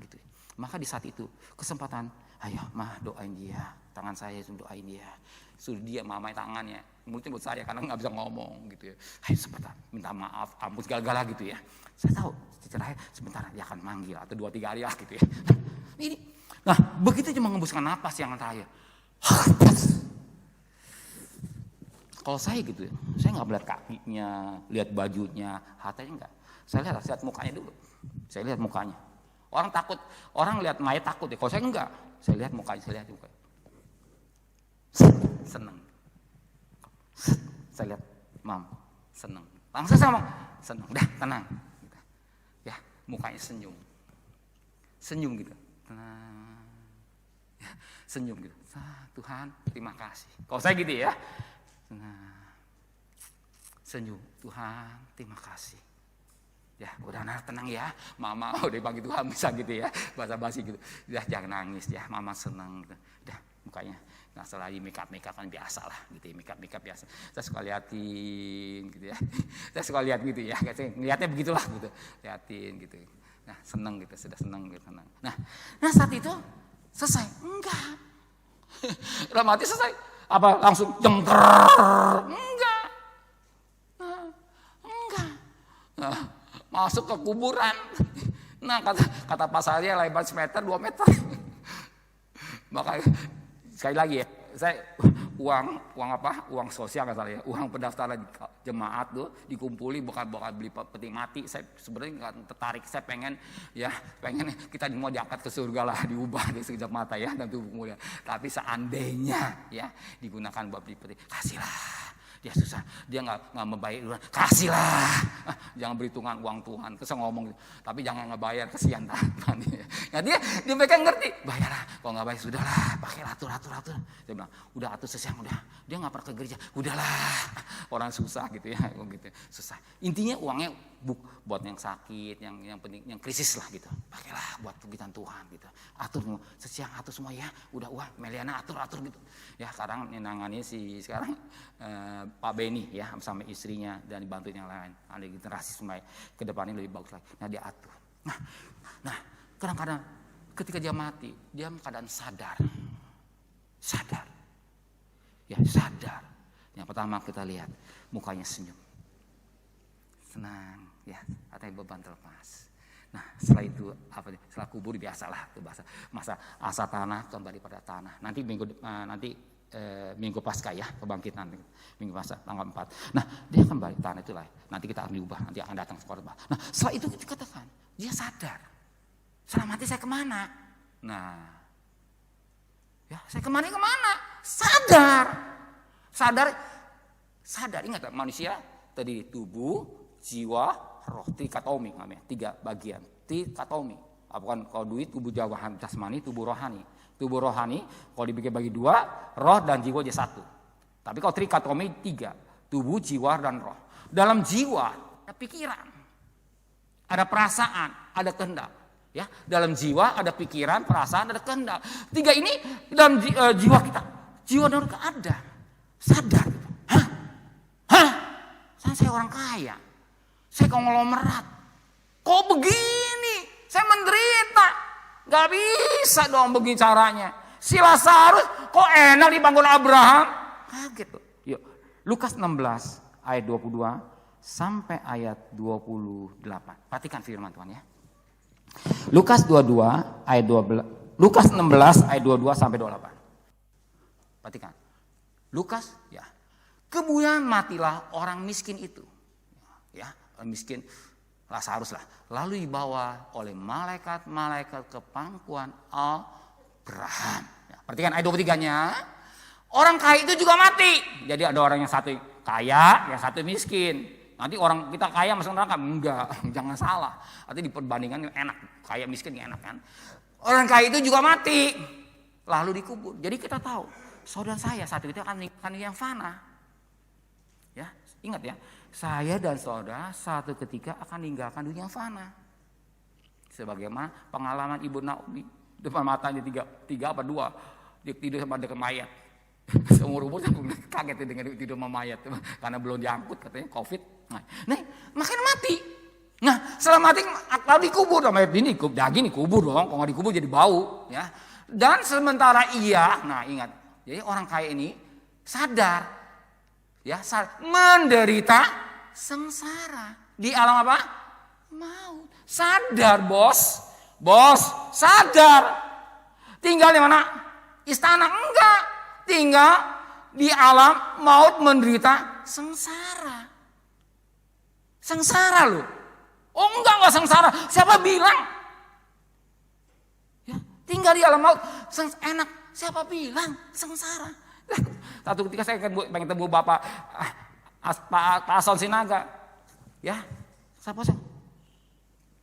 Gitu. Maka di saat itu, kesempatan, ayo mah doain dia. Tangan saya doain dia. Suruh dia mamai tangannya. Mulutnya buat saya karena nggak bisa ngomong gitu ya. Ayo sebentar, minta maaf, ampun segala-gala gitu ya. Saya tahu, terakhir sebentar dia akan manggil atau 2-3 hari lah gitu ya. Ini. Nah, begitu cuma mengembuskan napas yang terakhir. Kalau saya gitu, saya nggak melihat kakinya, lihat bajunya, hatanya enggak. Saya lihat mukanya dulu. Saya lihat mukanya. Orang takut, orang lihat mayat takut ya. Kalau saya enggak, saya lihat mukanya, seneng. Saya lihat, mam, seneng. Langsung saya ngomong, seneng, dah tenang. Ya, mukanya senyum gitu, tenang. Ya, senyum gitu. Tuhan, terima kasih. Kalau saya gitu ya, senyum, Tuhan, terima kasih. Ya, udah tenang ya, mama udah panggil Tuhan bisa gitu ya, basa-basi gitu. Udah jangan nangis ya, mama senang gitu. Udah mukanya nggak salah lagi make up kan biasa lah gitu ya, make up biasa. Saya suka liatin gitu ya, saya suka lihat gitu ya, ngeliatnya begitulah gitu, liatin gitu. Nah seneng gitu, sudah seneng gitu, senang. Nah saat itu selesai, enggak, udah mati selesai, apa langsung jengker, enggak, nah, masuk ke kuburan. Nah kata pasarnya lebar semeter 2 meter. Makanya sekali lagi ya, saya uang sosial nggak salah ya, uang pendaftaran jemaat tuh dikumpuli bukan beli peti mati. Saya sebenarnya nggak tertarik, saya pengen kita mau diangkat ke surga lah, diubah di sekejap mata ya dan tubuh mulia. Tapi seandainya ya digunakan buat beli peti, kasihlah. Dia susah, dia nggak membayar duluan, kasihlah, jangan berhitungan uang Tuhan. Terus saya ngomong gitu, tapi jangan ngebayar, kesian Tuhan. Nah dia mereka ngerti, bayarlah, kalau nggak bayar sudahlah, pakai atur. Dia bilang, udah atur sesiang udah, dia nggak pernah ke gereja, udahlah, orang susah gitu ya, gitu susah. Intinya uangnya buat yang sakit, yang penting, yang krisis lah gitu, pakailah buat kegiatan Tuhan gitu. Atur sesiang atur semua ya, udah uang Meliana atur gitu. Ya sekarang nangani sekarang Pak Beni ya sama istrinya dan dibantu yang lain. Ada generasi supaya ke depannya lebih bagus lagi. Nah dia atur. Nah kadang-kadang ketika dia mati, dia keadaan sadar. Ya sadar. Yang pertama kita lihat mukanya senyum, senang, ya katanya beban terlepas. Nah setelah itu setelah kubur biasalah itu masa asa tanah kembali pada tanah. Nanti minggu Paskah ya, kebangkitan minggu Paskah tanggal 4. Nah dia kembali tanah itulah. Nanti kita akan diubah, nanti akan datang sekolah. Nah setelah itu dikatakan dia sadar. Setelah mati saya kemana? Nah ya saya kemana? Sadar. Ingat manusia tadi tubuh, jiwa, roh, trikatomi namanya, 3 bagian. Trikatomi. Bukan kalau duit tubuh jasmani, tubuh rohani. Tubuh rohani kalau bagi 2, roh dan jiwa jadi 1. Tapi kalau trikatomi 3, tubuh, jiwa dan roh. Dalam jiwa ada pikiran, ada perasaan, ada kehendak. Ya, dalam jiwa ada pikiran, perasaan, ada kehendak. 3 ini dalam jiwa kita. Jiwa dan roh ada. Sadar. Saya orang kaya. Saya konglomerat. Kok begini? Saya menderita. Gak bisa dong begini caranya. Si Lazarus kok enak dibangun Abraham? Kaget tuh. Yuk, Lukas 16 ayat 22 sampai ayat 28. Perhatikan firman Tuhan ya. Lukas 16 ayat 22 sampai 28. Perhatikan. Lukas ya. Kemudian matilah orang miskin itu. Ya, orang miskin Lazarus lah. Lalu dibawa oleh malaikat-malaikat ke pangkuan Abraham. Ya, perhatikan ayat 23-nya. Orang kaya itu juga mati. Jadi ada orang yang satu kaya, yang satu miskin. Nanti orang kita kaya masuk neraka? Enggak, jangan salah. Artinya diperbandingkan enak, kaya miskin enak kan. Orang kaya itu juga mati. Lalu dikubur. Jadi kita tahu, saudara saya satu itu akan yang fana. Ya, ingat ya, saya dan saudara satu ketika akan meninggalkan dunia fana. Sebagaimana pengalaman Ibu Naomi, depan matanya tiga apa 2, dia tidur sama dekat mayat. Seumur umur saya kaget dengan tidur sama mayat karena belum diangkut katanya COVID. Nah, makanya mati. Nah, setelah mati lalu dikubur, mayat ini daging dikubur dong, kalau nggak dikubur jadi bau, ya. Dan sementara nah ingat, jadi orang kaya ini sadar. Ya, menderita sengsara di alam apa? Maut. Sadar, bos, sadar. Tinggal di mana? Istana enggak, tinggal di alam maut menderita sengsara. Sengsara loh. Oh enggak sengsara. Siapa bilang? Ya, tinggal di alam maut enak. Siapa bilang sengsara? Satu ketika saya pengen temu Bapak Pak Ason Sinaga. Ya, siapa sih?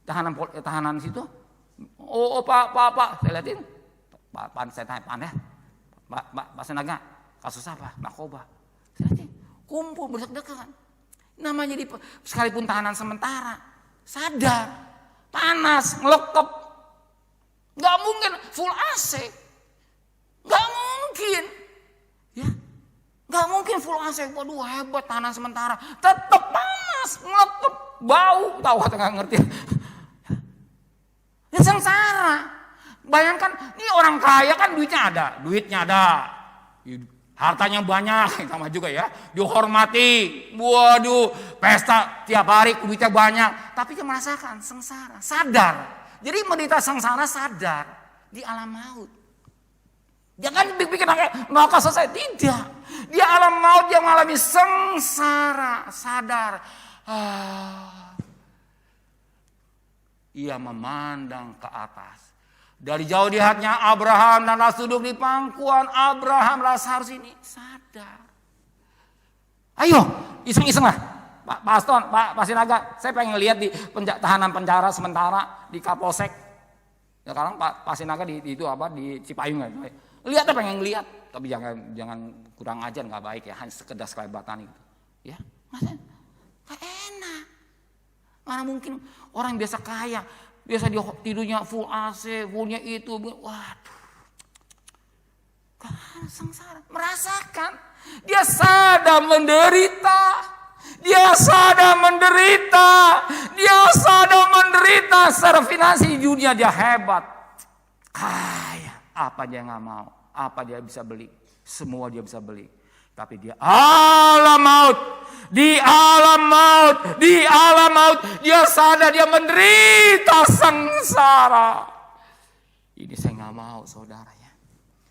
Tahanan situ. Oh Pak. Saya liatin. Pak saya tanya, Pak Sinaga, kasus apa? Narkoba. Saya liatin. Kumpul berdekat-dekat. Namanya sekalipun tahanan sementara, sadar, panas, ngelekep, nggak mungkin full AC, nggak mungkin, ya, nggak mungkin full AC. Waduh hebat tahanan sementara, tetap panas, ngelekep, bau, tahu atau nggak ngerti? Ya sengsara. Bayangkan, ini orang kaya kan duitnya ada. Hartanya banyak, sama juga ya. Dihormati, waduh, pesta tiap hari, duitnya banyak. Tapi dia merasakan sengsara, sadar. Jadi menderita sengsara sadar di alam maut. Jangan pikir maka selesai, tidak. Di alam maut dia mengalami sengsara, sadar. Ia memandang ke atas. Dari jauh di hatinya Abraham dan Lazarus duduk di pangkuan. Abraham, Lazarus ini sadar. Ayo, iseng-iseng lah. Pak Aston, Pak Sinaga, saya pengen lihat di tahanan penjara sementara di Kapolsek. Ya sekarang Pak Sinaga di Cipayung kan. Lihat apa pengen lihat, tapi jangan kurang ajar, nggak baik ya, hanya sekedar kelebatan itu. Ya, masa nggak enak. Mana mungkin orang biasa kaya. Biasa dia tidurnya full AC, fullnya itu, waduh, kan sengsara, merasakan, dia sadar menderita, secara finansial di dunia dia hebat, kaya, apa dia nggak mau, apa dia bisa beli, semua dia bisa beli. Tapi dia di alam maut, dia sadar dia menderita sengsara. Ini saya nggak mau saudara ya.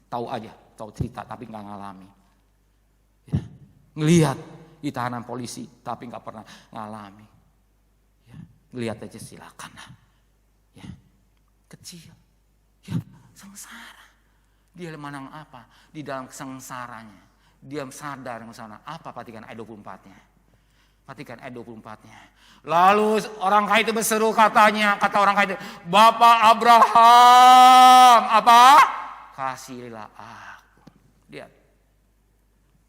Tahu cerita tapi nggak ngalami. Ya. Ngelihat di tahanan polisi tapi nggak pernah ngalami. Ya. Ngelihat aja silakan lah. Ya. Kecil, ya sengsara. Dia menang apa? Di dalam kesengsaranya. Dia sadar ke sana. Apa Patikan ayat 24-nya? Patikan ayat 24-nya. Lalu orang kaya itu berseru kata orang kaya itu, Bapak Abraham, apa? Kasihilah aku. Lihat.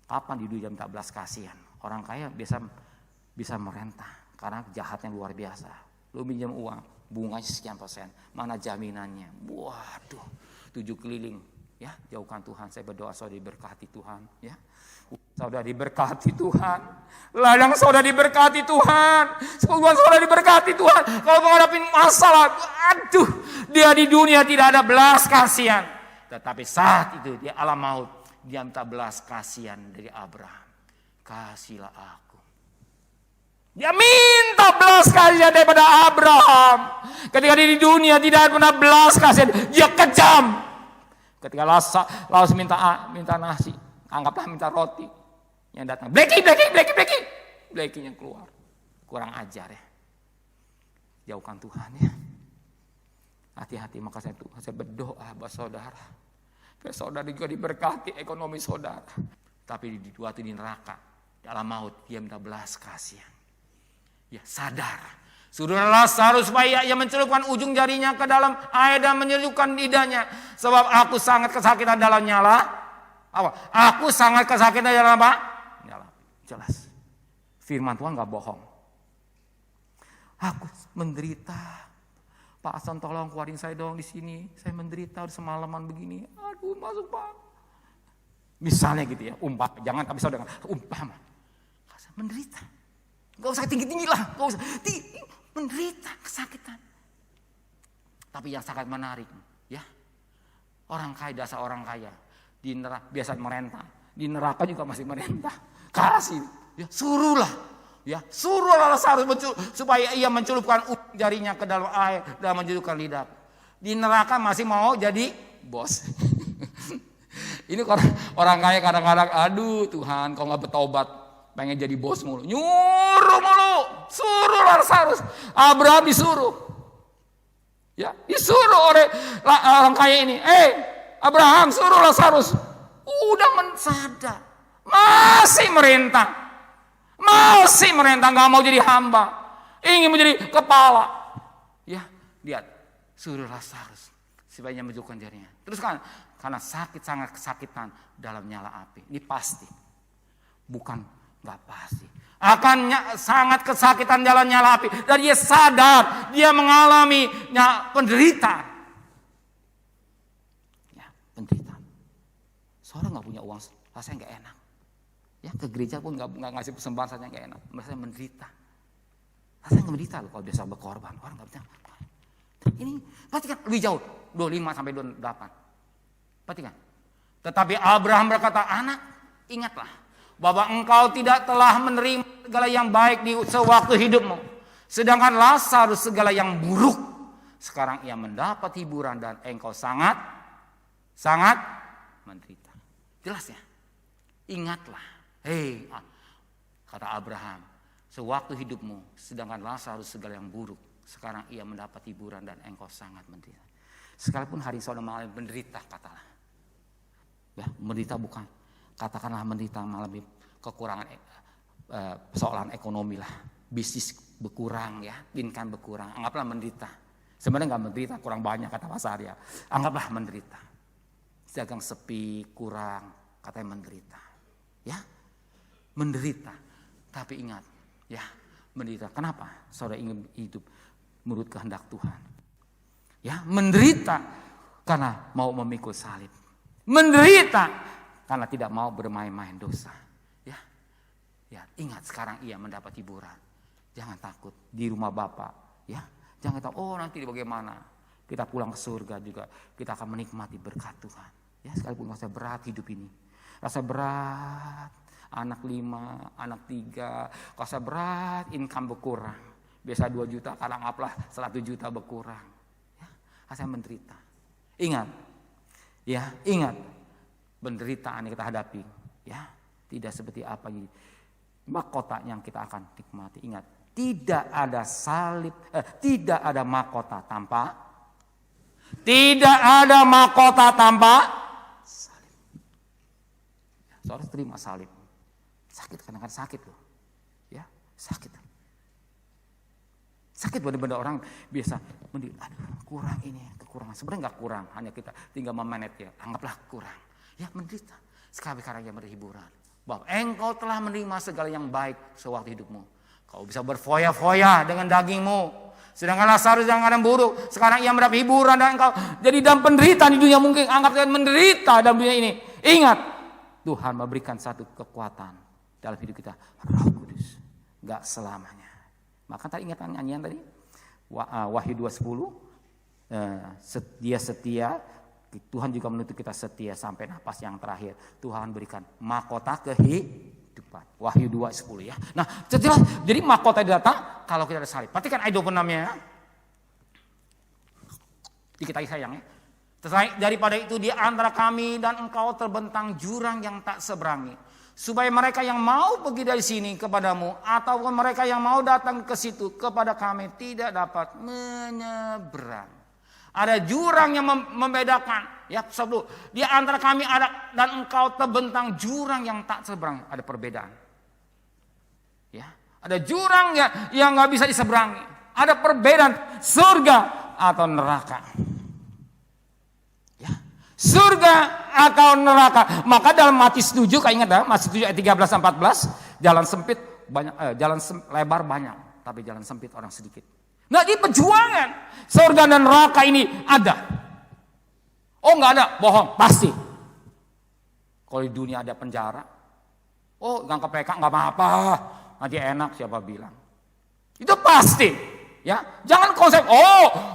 Kapan di dunia minta belas kasihan? Orang kaya bisa merentah karena jahatnya luar biasa. Lu minjem uang, bunganya sekian persen, mana jaminannya? Waduh, 7 keliling. Ya, jauhkan Tuhan. Saya berdoa saudara diberkati Tuhan. Ya, saudara diberkati Tuhan. Ladang saudara diberkati Tuhan. Sebuah saudara diberkati Tuhan. Kalau menghadapi masalah, aduh, dia di dunia tidak ada belas kasihan. Tetapi saat itu dia alam maut, dia minta belas kasihan dari Abraham. Kasihlah aku. Dia minta belas kasihan daripada Abraham. Ketika dia di dunia tidak pernah belas kasihan, dia kejam. Ketika Lazarus minta nasi, anggaplah minta roti, yang datang Bleki yang keluar, kurang ajar ya. Jauhkan Tuhan ya. Hati-hati, maka saya berdoa buat saudara. Biar saudara juga diberkati ekonomi saudara. Tapi di waktu di neraka, dalam maut dia minta belas kasihan. Ya sadar. Suruh Lazarus supaya ia mencelupkan ujung jarinya ke dalam air dan menyelupkan lidahnya. Sebab aku sangat kesakitan dalam nyala. Apa? Aku sangat kesakitan dalam apa? Nyala. Jelas. Firman Tuhan gak bohong. Aku menderita. Pak Asan tolong keluarin saya dong di sini. Saya menderita udah semalaman begini. Aduh masuk Pak. Misalnya gitu ya. Jangan tapi saudara. Umpama. Menderita. Gak usah tinggi-tinggi lah. Gak usah tinggi. Menderita kesakitan. Tapi yang sangat menarik, ya, orang kaya, dasar orang kaya di neraka biasa merentah, di neraka juga masih merentah. Kasih, ya, suruhlah Lazarus supaya ia mencelupkan ujung jarinya ke dalam air dan mencelupkan lidah. Di neraka masih mau jadi bos. Ini orang kaya kadang-kadang, aduh Tuhan, kau nggak bertobat, pengen jadi bos mulu, nyuruh mulu, suruh Lazarus. Abraham disuruh, ya disuruh oleh orang kaya ini. Abraham suruh Lazarus, udah mensadar, masih merintah, nggak mau jadi hamba, ingin menjadi kepala. Ya, lihat, suruh Lazarus sebaiknya menunjukkan jarinya. Terus kan, karena sangat kesakitan dalam nyala api. Ini pasti, bukan nggak pasti. Akan sangat kesakitan dalam nyala api. Dan dia sadar, dia mengalami penderitaan. Ya, penderitaan. Seorang nggak punya uang, rasanya nggak enak. Ya, ke gereja pun nggak ngasih persembahan, rasanya nggak enak. Rasanya menderita. Rasanya nggak menderita loh kalau biasa berkorban. Orang nggak bisa. Ini perhatikan lebih jauh, 25 sampai 28. Perhatikan. Tetapi Abraham berkata, anak, ingatlah bahwa engkau tidak telah menerima segala yang baik di sewaktu hidupmu, sedangkan Lazarus segala yang buruk. Sekarang ia mendapat hiburan dan engkau sangat menderita. Jelas ya? Ingatlah. Kata Abraham, sewaktu hidupmu, sedangkan Lazarus segala yang buruk. Sekarang ia mendapat hiburan dan engkau sangat menderita. Sekalipun hari saudara mengalami menderita, katalah. Ya, menderita bukan, katakanlah menderita mengalami kekurangan persoalan ekonomi lah, bisnis berkurang ya, income berkurang, anggaplah menderita. Sebenarnya nggak menderita, kurang banyak kata Mas Arya, anggaplah menderita. Dagang sepi, kurang, katanya menderita. Ya, menderita. Tapi ingat, ya menderita. Kenapa? Saudara ingin hidup menurut kehendak Tuhan. Ya, menderita karena mau memikul salib. Menderita karena tidak mau bermain-main dosa. Ya, ingat sekarang ia mendapat hiburan. Jangan takut di rumah Bapa. Ya, jangan tahu nanti bagaimana. Kita pulang ke surga juga kita akan menikmati berkat Tuhan. Ya, sekalipun rasa berat hidup ini, rasa berat, anak 5, anak 3, rasa berat, income berkurang. Biasa 2 juta, kadang apalah 100 juta berkurang. Ya, rasa menderita. Ingat, penderitaan yang kita hadapi, ya, tidak seperti apa mahkota yang kita akan nikmati. Ingat, tidak ada salib, tidak ada mahkota tanpa salib. Saudara terima salib, sakit kadang-kadang sakit loh, ya sakit. Sakit benar-benar orang biasa kurang ini, kekurangan. Sebenarnya nggak kurang, hanya kita tinggal memanage ya. Anggaplah kurang. Ya menderita. Sekarang yang berhiburan. Bahwa engkau telah menerima segala yang baik sewaktu hidupmu. Kau bisa berfoya-foya dengan dagingmu. Sedangkan Lazarus yang ada buruk. Sekarang ia mendapat hiburan dan engkau jadi dalam penderitaan di dunia mungkin. Anggap kalian menderita dalam dunia ini. Ingat, Tuhan memberikan satu kekuatan dalam hidup kita. Roh Kudus. Gak selamanya. Maka tadi ingat nyanyian tadi, Wahyu 2:10, dia setia, Tuhan juga menuntut kita setia sampai napas yang terakhir. Tuhan berikan mahkota kehidupan. Wahyu 2:10 ya. Nah, jelas, jadi mahkota datang kalau kita ada salib. Perhatikan ayat 26-nya ya. Dikit lagi sayang ya. Daripada itu di antara kami dan engkau terbentang jurang yang tak seberangi. Supaya mereka yang mau pergi dari sini kepadamu ataupun mereka yang mau datang ke situ kepada kami tidak dapat menyeberang. Ada jurang yang membedakan. Ya, sebelum di antara kami ada dan engkau terbentang jurang yang tak seberang. Ada perbedaan. Ya, ada jurang yang nggak bisa diseberangi. Ada perbedaan surga atau neraka. Surga atau neraka. Maka dalam Matius 7, kau ingat dah, Matius 7 ayat 13-14, jalan sempit banyak, lebar banyak, tapi jalan sempit orang sedikit. Nah, di perjuangan surga dan neraka ini ada. Oh, enggak ada, bohong, pasti. Kalau di dunia ada penjara, nggak PK nggak apa-apa, nanti enak siapa bilang. Itu pasti. Ya, jangan konsep,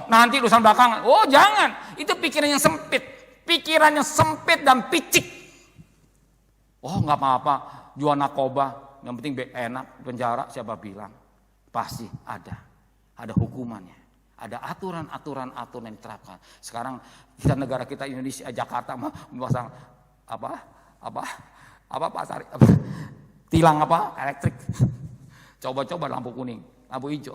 nanti urusan belakangan. Jangan, itu pikiran yang sempit. Pikirannya sempit dan picik. Nggak apa-apa, jual narkoba, yang penting enak, penjara siapa bilang. Pasti ada hukumannya. Ada aturan yang diterapkan. Sekarang negara kita Indonesia, Jakarta memasang Pak Sari, tilang elektrik. Coba-coba lampu kuning, lampu hijau,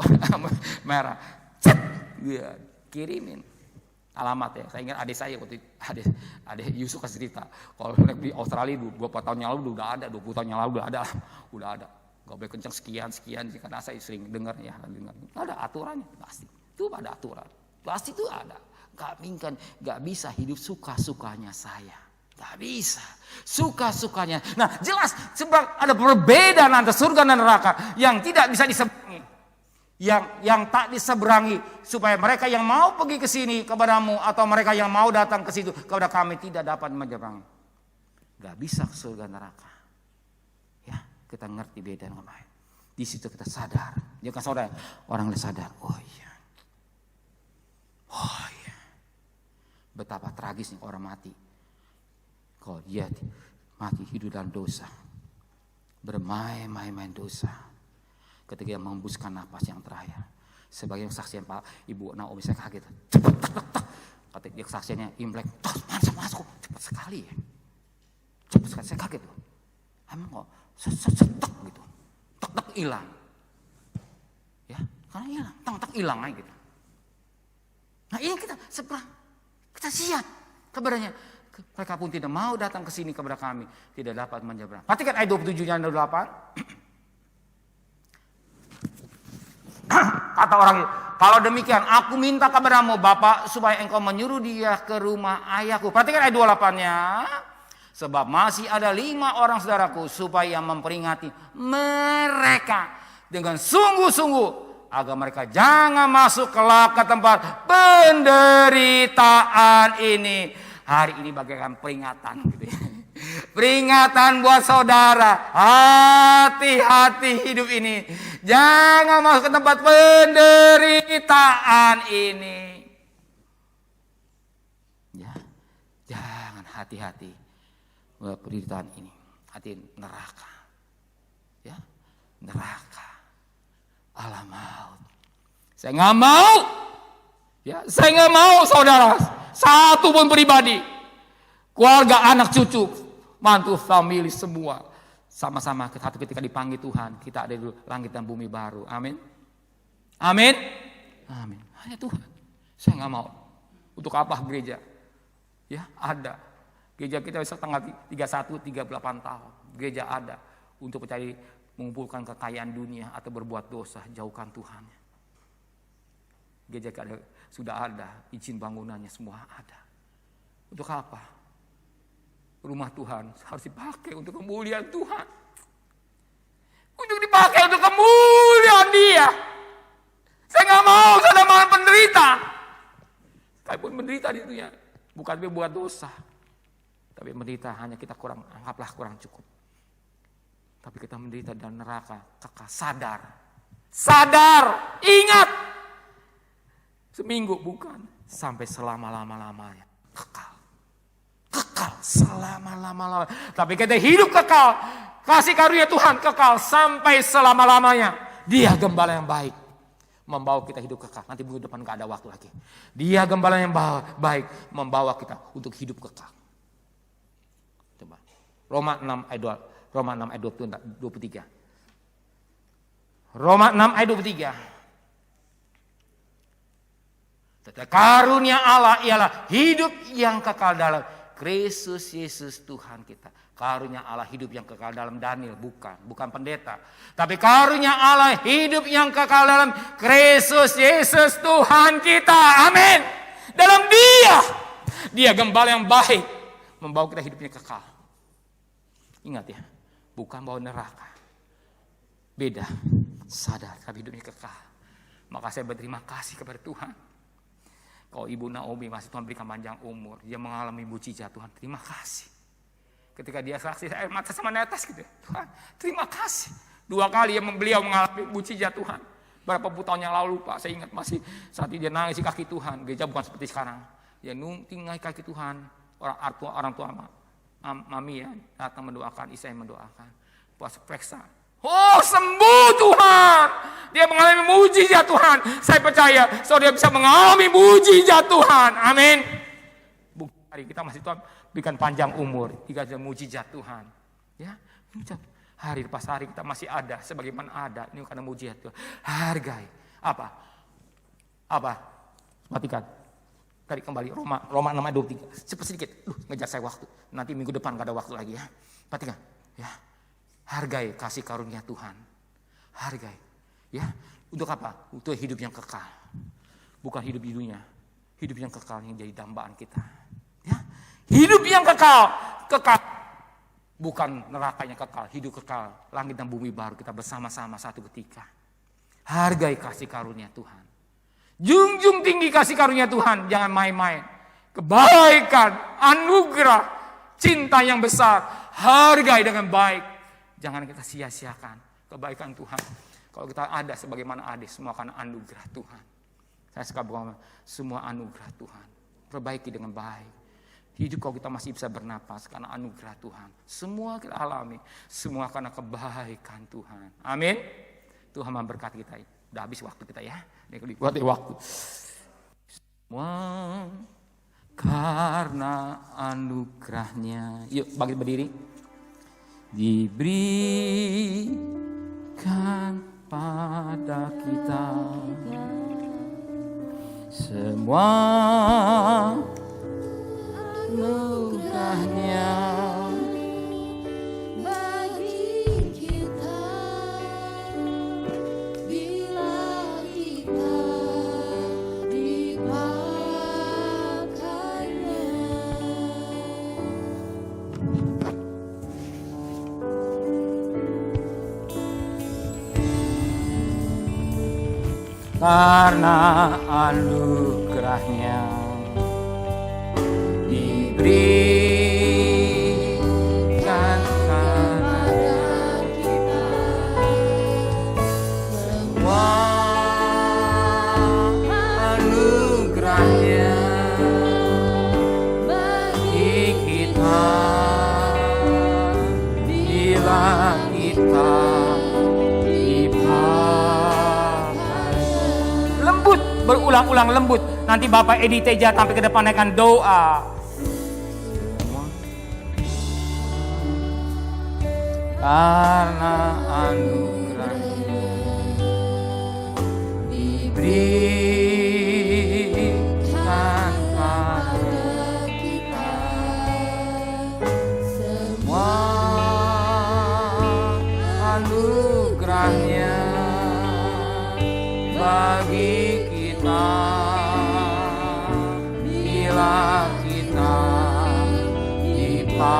merah, cet, dia kirimin alamat ya. Saya ingat adik saya waktu itu, adik Yusuf kasih cerita, kalau di Australia 20 tahun yang lalu udah ada, 20 tahun yang lalu udah ada. Gak boleh kencang sekian, karena saya sering dengar ya, ada aturannya pasti. Itu ada aturan, pasti itu ada. Gak bisa hidup suka-sukanya saya. Gak bisa, suka-sukanya. Nah jelas sebab ada perbedaan antara surga dan neraka yang tidak bisa diseberangi. Yang tak diseberangi, supaya mereka yang mau pergi ke sini kepadamu atau mereka yang mau datang ke situ kepada kami tidak dapat menyeberangi. Gak bisa ke surga neraka. Ya, kita ngerti beda dengan lain. Di situ kita sadar. Dia kan saudara, orang lain sadar. Oh iya. Betapa tragisnya orang mati. Kalau dia mati hidup dalam dosa, bermain-main dosa, ketika dia mengembuskan napas yang terakhir. Sebagai saksian Pak Ibu Naomi, saya kaget. Cepat, ketika dia kesaksiannya Imlek, masuk, cepat sekali ya. Cepat sekali, saya kaget loh. Emang kok setek gitu, tek hilang, ya, karena hilang, tek hilang aja gitu. Nah ini kita seberang, kita siap kepadanya. Mereka pun tidak mau datang ke sini kepada kami, tidak dapat menyeberang. Perhatikan ayat 27 dan 28. Kata orang itu, kalau demikian aku minta kepadamu Bapak supaya engkau menyuruh dia ke rumah ayahku. Perhatikan ayat 28-nya. Sebab masih ada 5 orang saudaraku supaya memperingati mereka dengan sungguh-sungguh agar mereka jangan masuk kelak ke tempat penderitaan ini. Hari ini bagaikan peringatan gitu ya. Peringatan buat saudara. Hati-hati hidup ini. Jangan masuk ke tempat penderitaan ini. Ya, jangan hati-hati penderitaan ini. Hati neraka. Ya, neraka. Alam maut. Saya nggak mau. Ya, saya nggak mau saudara. Satu pun pribadi, keluarga, anak, cucu, mantu, family semua sama-sama ketika dipanggil Tuhan, kita ada di langit dan bumi baru. Amin. Amin. Amin. Hanya Tuhan. Saya nggak mau. Untuk apa gereja? Ya ada. Gereja kita bisa tanggal 31, 38 tahun. Gereja ada untuk mencari mengumpulkan kekayaan dunia atau berbuat dosa, jauhkan Tuhan. Gereja sudah ada, izin bangunannya semua ada. Untuk apa? Rumah Tuhan harus dipakai untuk kemuliaan Tuhan. Untuk dipakai untuk kemuliaan Dia. Saya nggak mau saudara malah penderita. Sekalipun menderita di dunia, bukan berbuat dosa, tapi menderita hanya kita anggaplah kurang cukup. Tapi kita menderita dalam neraka, kekal sadar, ingat. Seminggu bukan, sampai selama-lamanya. Kekal selama-lamanya. Tapi kita hidup kekal, kasih karunia Tuhan kekal sampai selama-lamanya. Dia gembala yang baik, membawa kita hidup kekal. Nanti minggu depan gak ada waktu lagi. Dia gembala yang baik, membawa kita untuk hidup kekal. Coba Roma 6 ayat 23. Roma 6 ayat 23. Tetapi karunia Allah ialah hidup yang kekal dalam Kristus Yesus Tuhan kita. Karunia Allah hidup yang kekal dalam Daniel, bukan pendeta. Tapi karunia Allah hidup yang kekal dalam Kristus Yesus Tuhan kita. Amin. Dalam Dia gembala yang baik, membawa kita hidupnya kekal. Ingat ya, bukan bawa neraka. Beda, sadar tapi hidupnya kekal. Maka saya berterima kasih kepada Tuhan. Kalau Ibu Naomi masih Tuhan berikan panjang umur, dia mengalami mujizat Tuhan, terima kasih. Ketika dia saksi, air mata sama netes gitu, Tuhan, terima kasih. 2 kali beliau mengalami mujizat Tuhan. Berapa puluh tahun yang lalu Pak, saya ingat masih saat dia nangis di kaki Tuhan. Gereja bukan seperti sekarang. Dia tinggal kaki Tuhan. Orang tua mami ya datang mendoakan, Isa yang mendoakan. Puas periksa. Oh sembuh Tuhan. Dia mengalami mujizat Tuhan. Saya percaya saudara bisa mengalami mujizat Tuhan. Amin. Hari kita masih Tuhan berikan panjang umur, dikasih mujizat Tuhan. Ya, hari lepas hari kita masih ada, sebagaimana ada. Ini karena mujizat Tuhan. Hargai. Apa? Matikan. Tarik kembali Roma 6 ayat 23. Cepat sedikit. Ngejar saya waktu. Nanti minggu depan gak ada waktu lagi ya. Perhatikan. Ya. Hargai kasih karunia Tuhan. Hargai. Ya. Untuk apa? Untuk hidup yang kekal. Bukan hidup di dunia. Hidup yang kekal yang jadi dambaan kita. Ya. Hidup yang kekal. Kekal. Bukan nerakanya kekal. Hidup kekal. Langit dan bumi baru kita bersama-sama satu ketika. Hargai kasih karunia Tuhan. Junjung tinggi kasih karunia Tuhan. Jangan main-main. Kebaikan, anugerah, cinta yang besar. Hargai dengan baik. Jangan kita sia-siakan kebaikan Tuhan. Kalau kita ada sebagaimana ada, semua karena anugerah Tuhan. Saya suka berkata, semua anugerah Tuhan. Perbaiki dengan baik. Hidup kalau kita masih bisa bernapas karena anugerah Tuhan. Semua kita alami. Semua karena kebaikan Tuhan. Amin. Tuhan memberkati kita. Udah habis waktu kita ya. Ini kelihatan waktu. Semua karena anugerahnya. Yuk bangkit berdiri. Diberikan pada kita semua anugerahnya. Karena anugerahnya diberikan kepada kita semua anugerahnya bagi kita bila kita berulang-ulang lembut. Nanti Bapak Edi Teja tampil ke depan akan doa. Karena anugerahnya diberikan pada kita semua anugerahnya bagi bila kita dipakainya.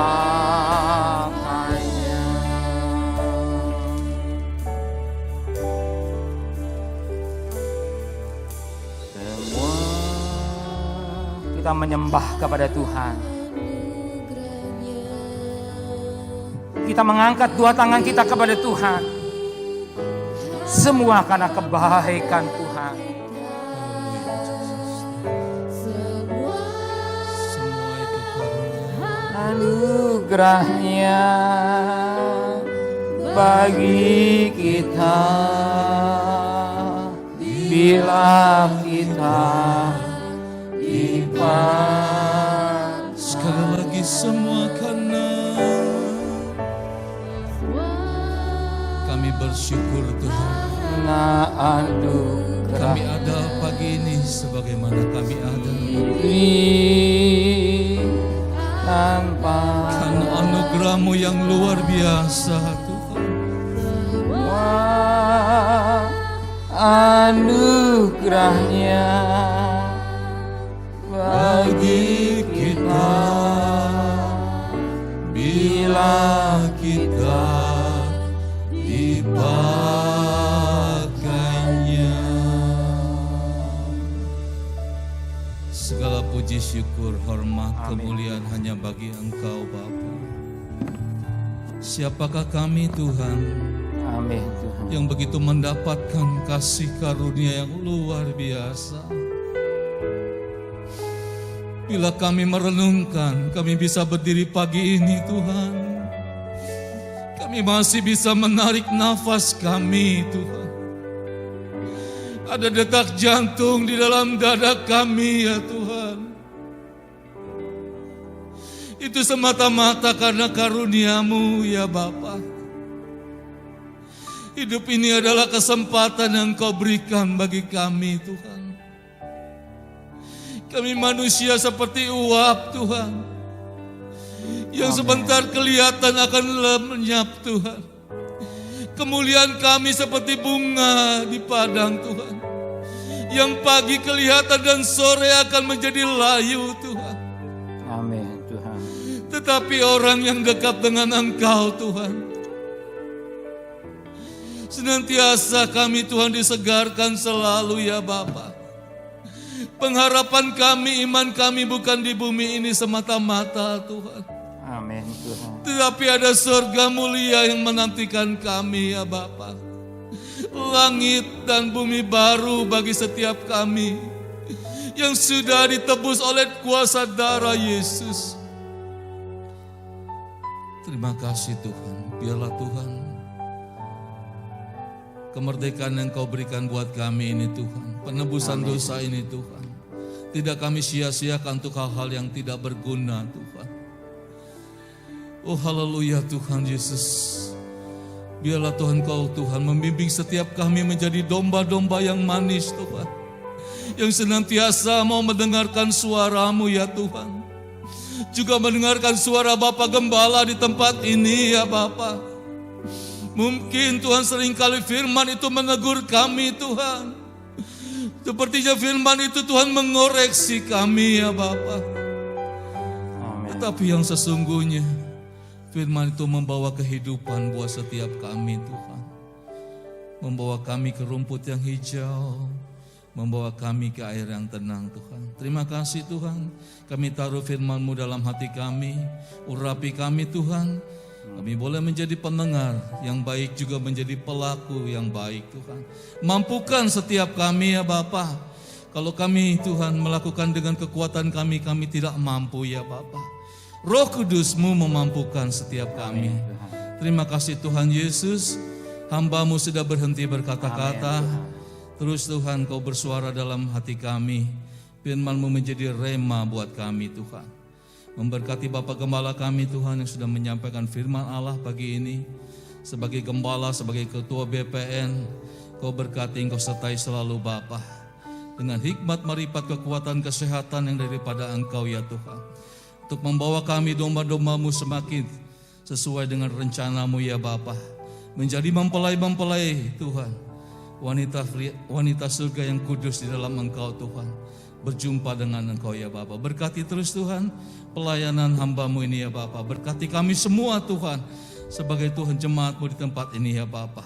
Semua kita menyembah kepada Tuhan. Kita mengangkat dua tangan kita kepada Tuhan. Semua karena kebaikan Tuhan. Anugerahnya bagi kita bila kita dipanggil. Sekali lagi semua karena kami bersyukur Tuhan. Kami ada pagi ini sebagaimana kami ada. Karena anugerah-Mu yang luar biasa Tuhan. Anugerahnya bagi kita bila kita dipakainya. Segala puji syukur, hormat, kemuliaan hanya bagi Engkau Bapa. Siapakah kami Tuhan? Amin Tuhan. Yang begitu mendapatkan kasih karunia yang luar biasa. Bila kami merenungkan, kami bisa berdiri pagi ini Tuhan. Kami masih bisa menarik nafas kami Tuhan. Ada detak jantung di dalam dada kami ya Tuhan. Itu semata-mata karena karunia-Mu ya Bapa. Hidup ini adalah kesempatan yang Kau berikan bagi kami Tuhan. Kami manusia seperti uap Tuhan, yang sebentar kelihatan akan lenyap Tuhan. Kemuliaan kami seperti bunga di padang Tuhan, yang pagi kelihatan dan sore akan menjadi layu Tuhan. Amin Tuhan. Tetapi orang yang dekat dengan Engkau Tuhan, senantiasa kami Tuhan disegarkan selalu ya Bapa. Pengharapan kami, iman kami bukan di bumi ini semata-mata Tuhan. Amin Tuhan. Tetapi ada surga mulia yang menantikan kami ya Bapa. Langit dan bumi baru bagi setiap kami yang sudah ditebus oleh kuasa darah Yesus. Terima kasih Tuhan. Biarlah Tuhan kemerdekaan yang Kau berikan buat kami ini Tuhan, penebusan dosa ini Tuhan, tidak kami sia-siakan untuk hal-hal yang tidak berguna Tuhan. Oh haleluya Tuhan Yesus. Biarlah Tuhan Kau Tuhan membimbing setiap kami menjadi domba-domba yang manis Tuhan, yang senantiasa mau mendengarkan suara-Mu ya Tuhan, juga mendengarkan suara Bapa Gembala di tempat ini ya Bapa. Mungkin Tuhan seringkali firman itu menegur kami Tuhan, sepertinya firman itu Tuhan mengoreksi kami ya Bapa. Tetapi yang sesungguhnya firman itu membawa kehidupan buat setiap kami Tuhan, membawa kami ke rumput yang hijau, membawa kami ke air yang tenang Tuhan. Terima kasih Tuhan, kami taruh firman-Mu dalam hati kami, urapi kami Tuhan. Kami boleh menjadi pendengar yang baik, juga menjadi pelaku yang baik Tuhan. Mampukan setiap kami ya Bapa. Kalau kami Tuhan melakukan dengan kekuatan kami tidak mampu ya Bapa. Roh Kudus-Mu memampukan setiap kami. Terima kasih Tuhan Yesus. Hamba-Mu sudah berhenti berkata-kata. Terus Tuhan Kau bersuara dalam hati kami. Firman-Mu menjadi rema buat kami Tuhan. Memberkati Bapak Gembala kami Tuhan yang sudah menyampaikan firman Allah pagi ini. Sebagai Gembala, sebagai Ketua BPN, Kau berkati, Kau sertai selalu Bapa. Dengan hikmat, marifat, kekuatan, kesehatan yang daripada Engkau ya Tuhan. Untuk membawa kami domba-domba-Mu semakin sesuai dengan rencana-Mu ya Bapa. Menjadi mempelai-mempelai Tuhan. Wanita surga yang kudus di dalam Engkau Tuhan. Berjumpa dengan Engkau ya Bapa. Berkati terus Tuhan pelayanan hamba-Mu ini ya Bapa. Berkati kami semua Tuhan sebagai Tuhan jemaat-Mu di tempat ini ya Bapa.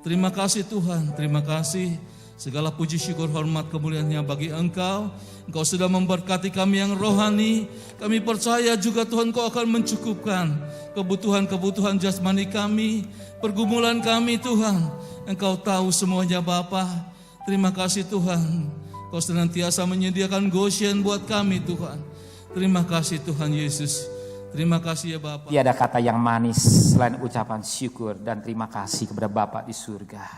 Terima kasih Tuhan, terima kasih. Segala puji syukur hormat kemuliaan-Nya bagi Engkau. Engkau sudah memberkati kami yang rohani. Kami percaya juga Tuhan Kau akan mencukupkan kebutuhan-kebutuhan jasmani kami, pergumulan kami Tuhan. Engkau tahu semuanya Bapa. Terima kasih Tuhan. Kau senantiasa menyediakan Goshen buat kami Tuhan. Terima kasih Tuhan Yesus. Terima kasih ya Bapak. Tiada kata yang manis selain ucapan syukur dan terima kasih kepada Bapa di surga.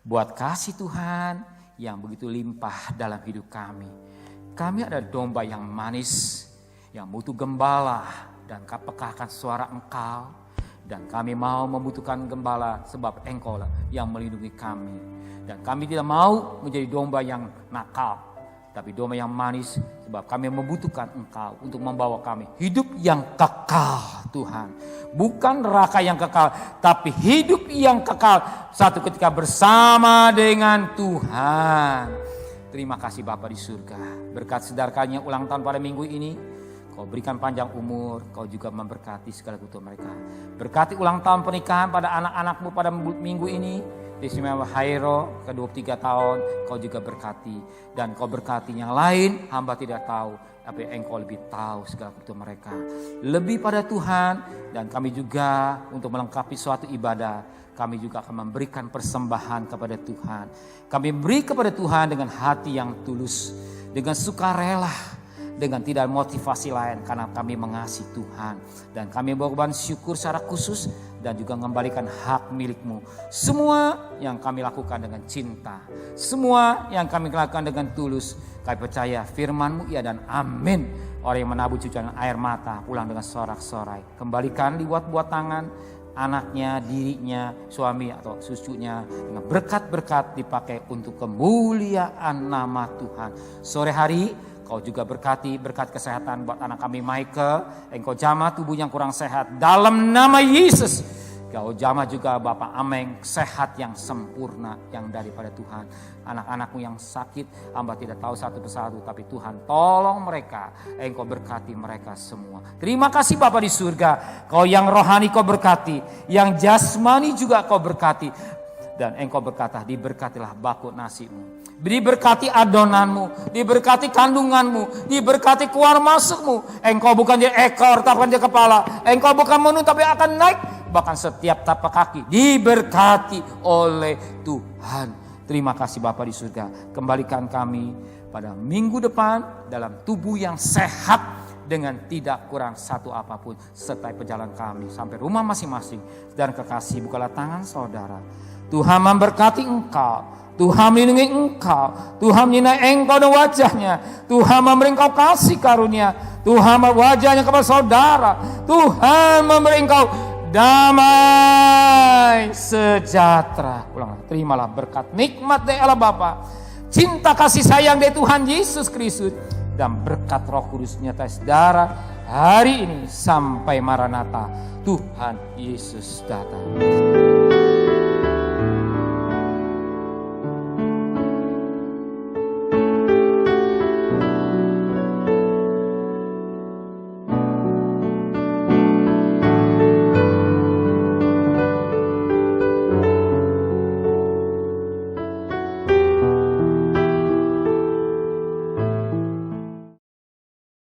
Buat kasih Tuhan yang begitu limpah dalam hidup kami. Kami ada domba yang manis, yang butuh gembala dan pekahkan suara Engkau. Dan kami mau membutuhkan gembala sebab Engkau lah yang melindungi kami. Dan kami tidak mau menjadi domba yang nakal, tapi domba yang manis sebab kami membutuhkan Engkau untuk membawa kami hidup yang kekal Tuhan. Bukan neraka yang kekal, tapi hidup yang kekal satu ketika bersama dengan Tuhan. Terima kasih Bapa di surga. Berkat sedarkannya ulang tahun pada minggu ini, Kau berikan panjang umur, Kau juga memberkati segala kebutuhan mereka. Berkati ulang tahun pernikahan pada anak-anak-Mu pada minggu ini. Istimewa Hairo ke-23 tahun, Kau juga berkati. Dan Kau berkati yang lain, hamba tidak tahu. Tapi Engkau lebih tahu segala kebutuhan mereka. Lebih pada Tuhan, dan kami juga untuk melengkapi suatu ibadah, kami juga akan memberikan persembahan kepada Tuhan. Kami beri kepada Tuhan dengan hati yang tulus, dengan sukarela, dengan tidak motivasi lain karena kami mengasihi Tuhan. Dan kami berkorban syukur secara khusus dan juga mengembalikan hak milik-Mu. Semua yang kami lakukan dengan cinta, semua yang kami lakukan dengan tulus. Kami percaya firman-Mu ya dan amin. Orang yang menabur cucuran air mata pulang dengan sorak-sorai. Kembalikan liwat-buat tangan anaknya, dirinya, suami atau cucunya dengan berkat-berkat dipakai untuk kemuliaan nama Tuhan. Sore hari kau juga berkati berkat kesehatan buat anak kami Michael. Engkau jamah tubuh yang kurang sehat dalam nama Yesus. Kau jamah juga Bapak Ameng sehat yang sempurna yang daripada Tuhan. Anak-anakmu yang sakit, hamba tidak tahu satu persatu, tapi Tuhan tolong mereka. Engkau berkati mereka semua. Terima kasih Bapa di surga. Kau yang rohani kau berkati, yang jasmani juga kau berkati. Dan engkau berkata, diberkatilah bakul nasimu. Diberkati adonanmu, diberkati kandunganmu, diberkati keluar masukmu. Engkau bukan dia ekor, tapi dia kepala. Engkau bukan menurun, tapi akan naik. Bahkan setiap tapak kaki diberkati oleh Tuhan. Terima kasih Bapa di surga. Kembalikan kami pada minggu depan dalam tubuh yang sehat dengan tidak kurang satu apapun. Sertai perjalanan kami sampai rumah masing-masing. Dan kekasih bukalah tangan saudara. Tuhan memberkati engkau. Tuhan melindungi engkau. Tuhan menyinai engkau dan wajahnya. Tuhan memberi engkau kasih karunia. Tuhan wajahnya kepada saudara. Tuhan memberi engkau damai sejahtera. Ulanglah, terimalah berkat nikmat dari Allah Bapa, cinta kasih sayang dari Tuhan Yesus Kristus, dan berkat Roh Kudus nyata saudara hari ini sampai Maranatha Tuhan Yesus datang.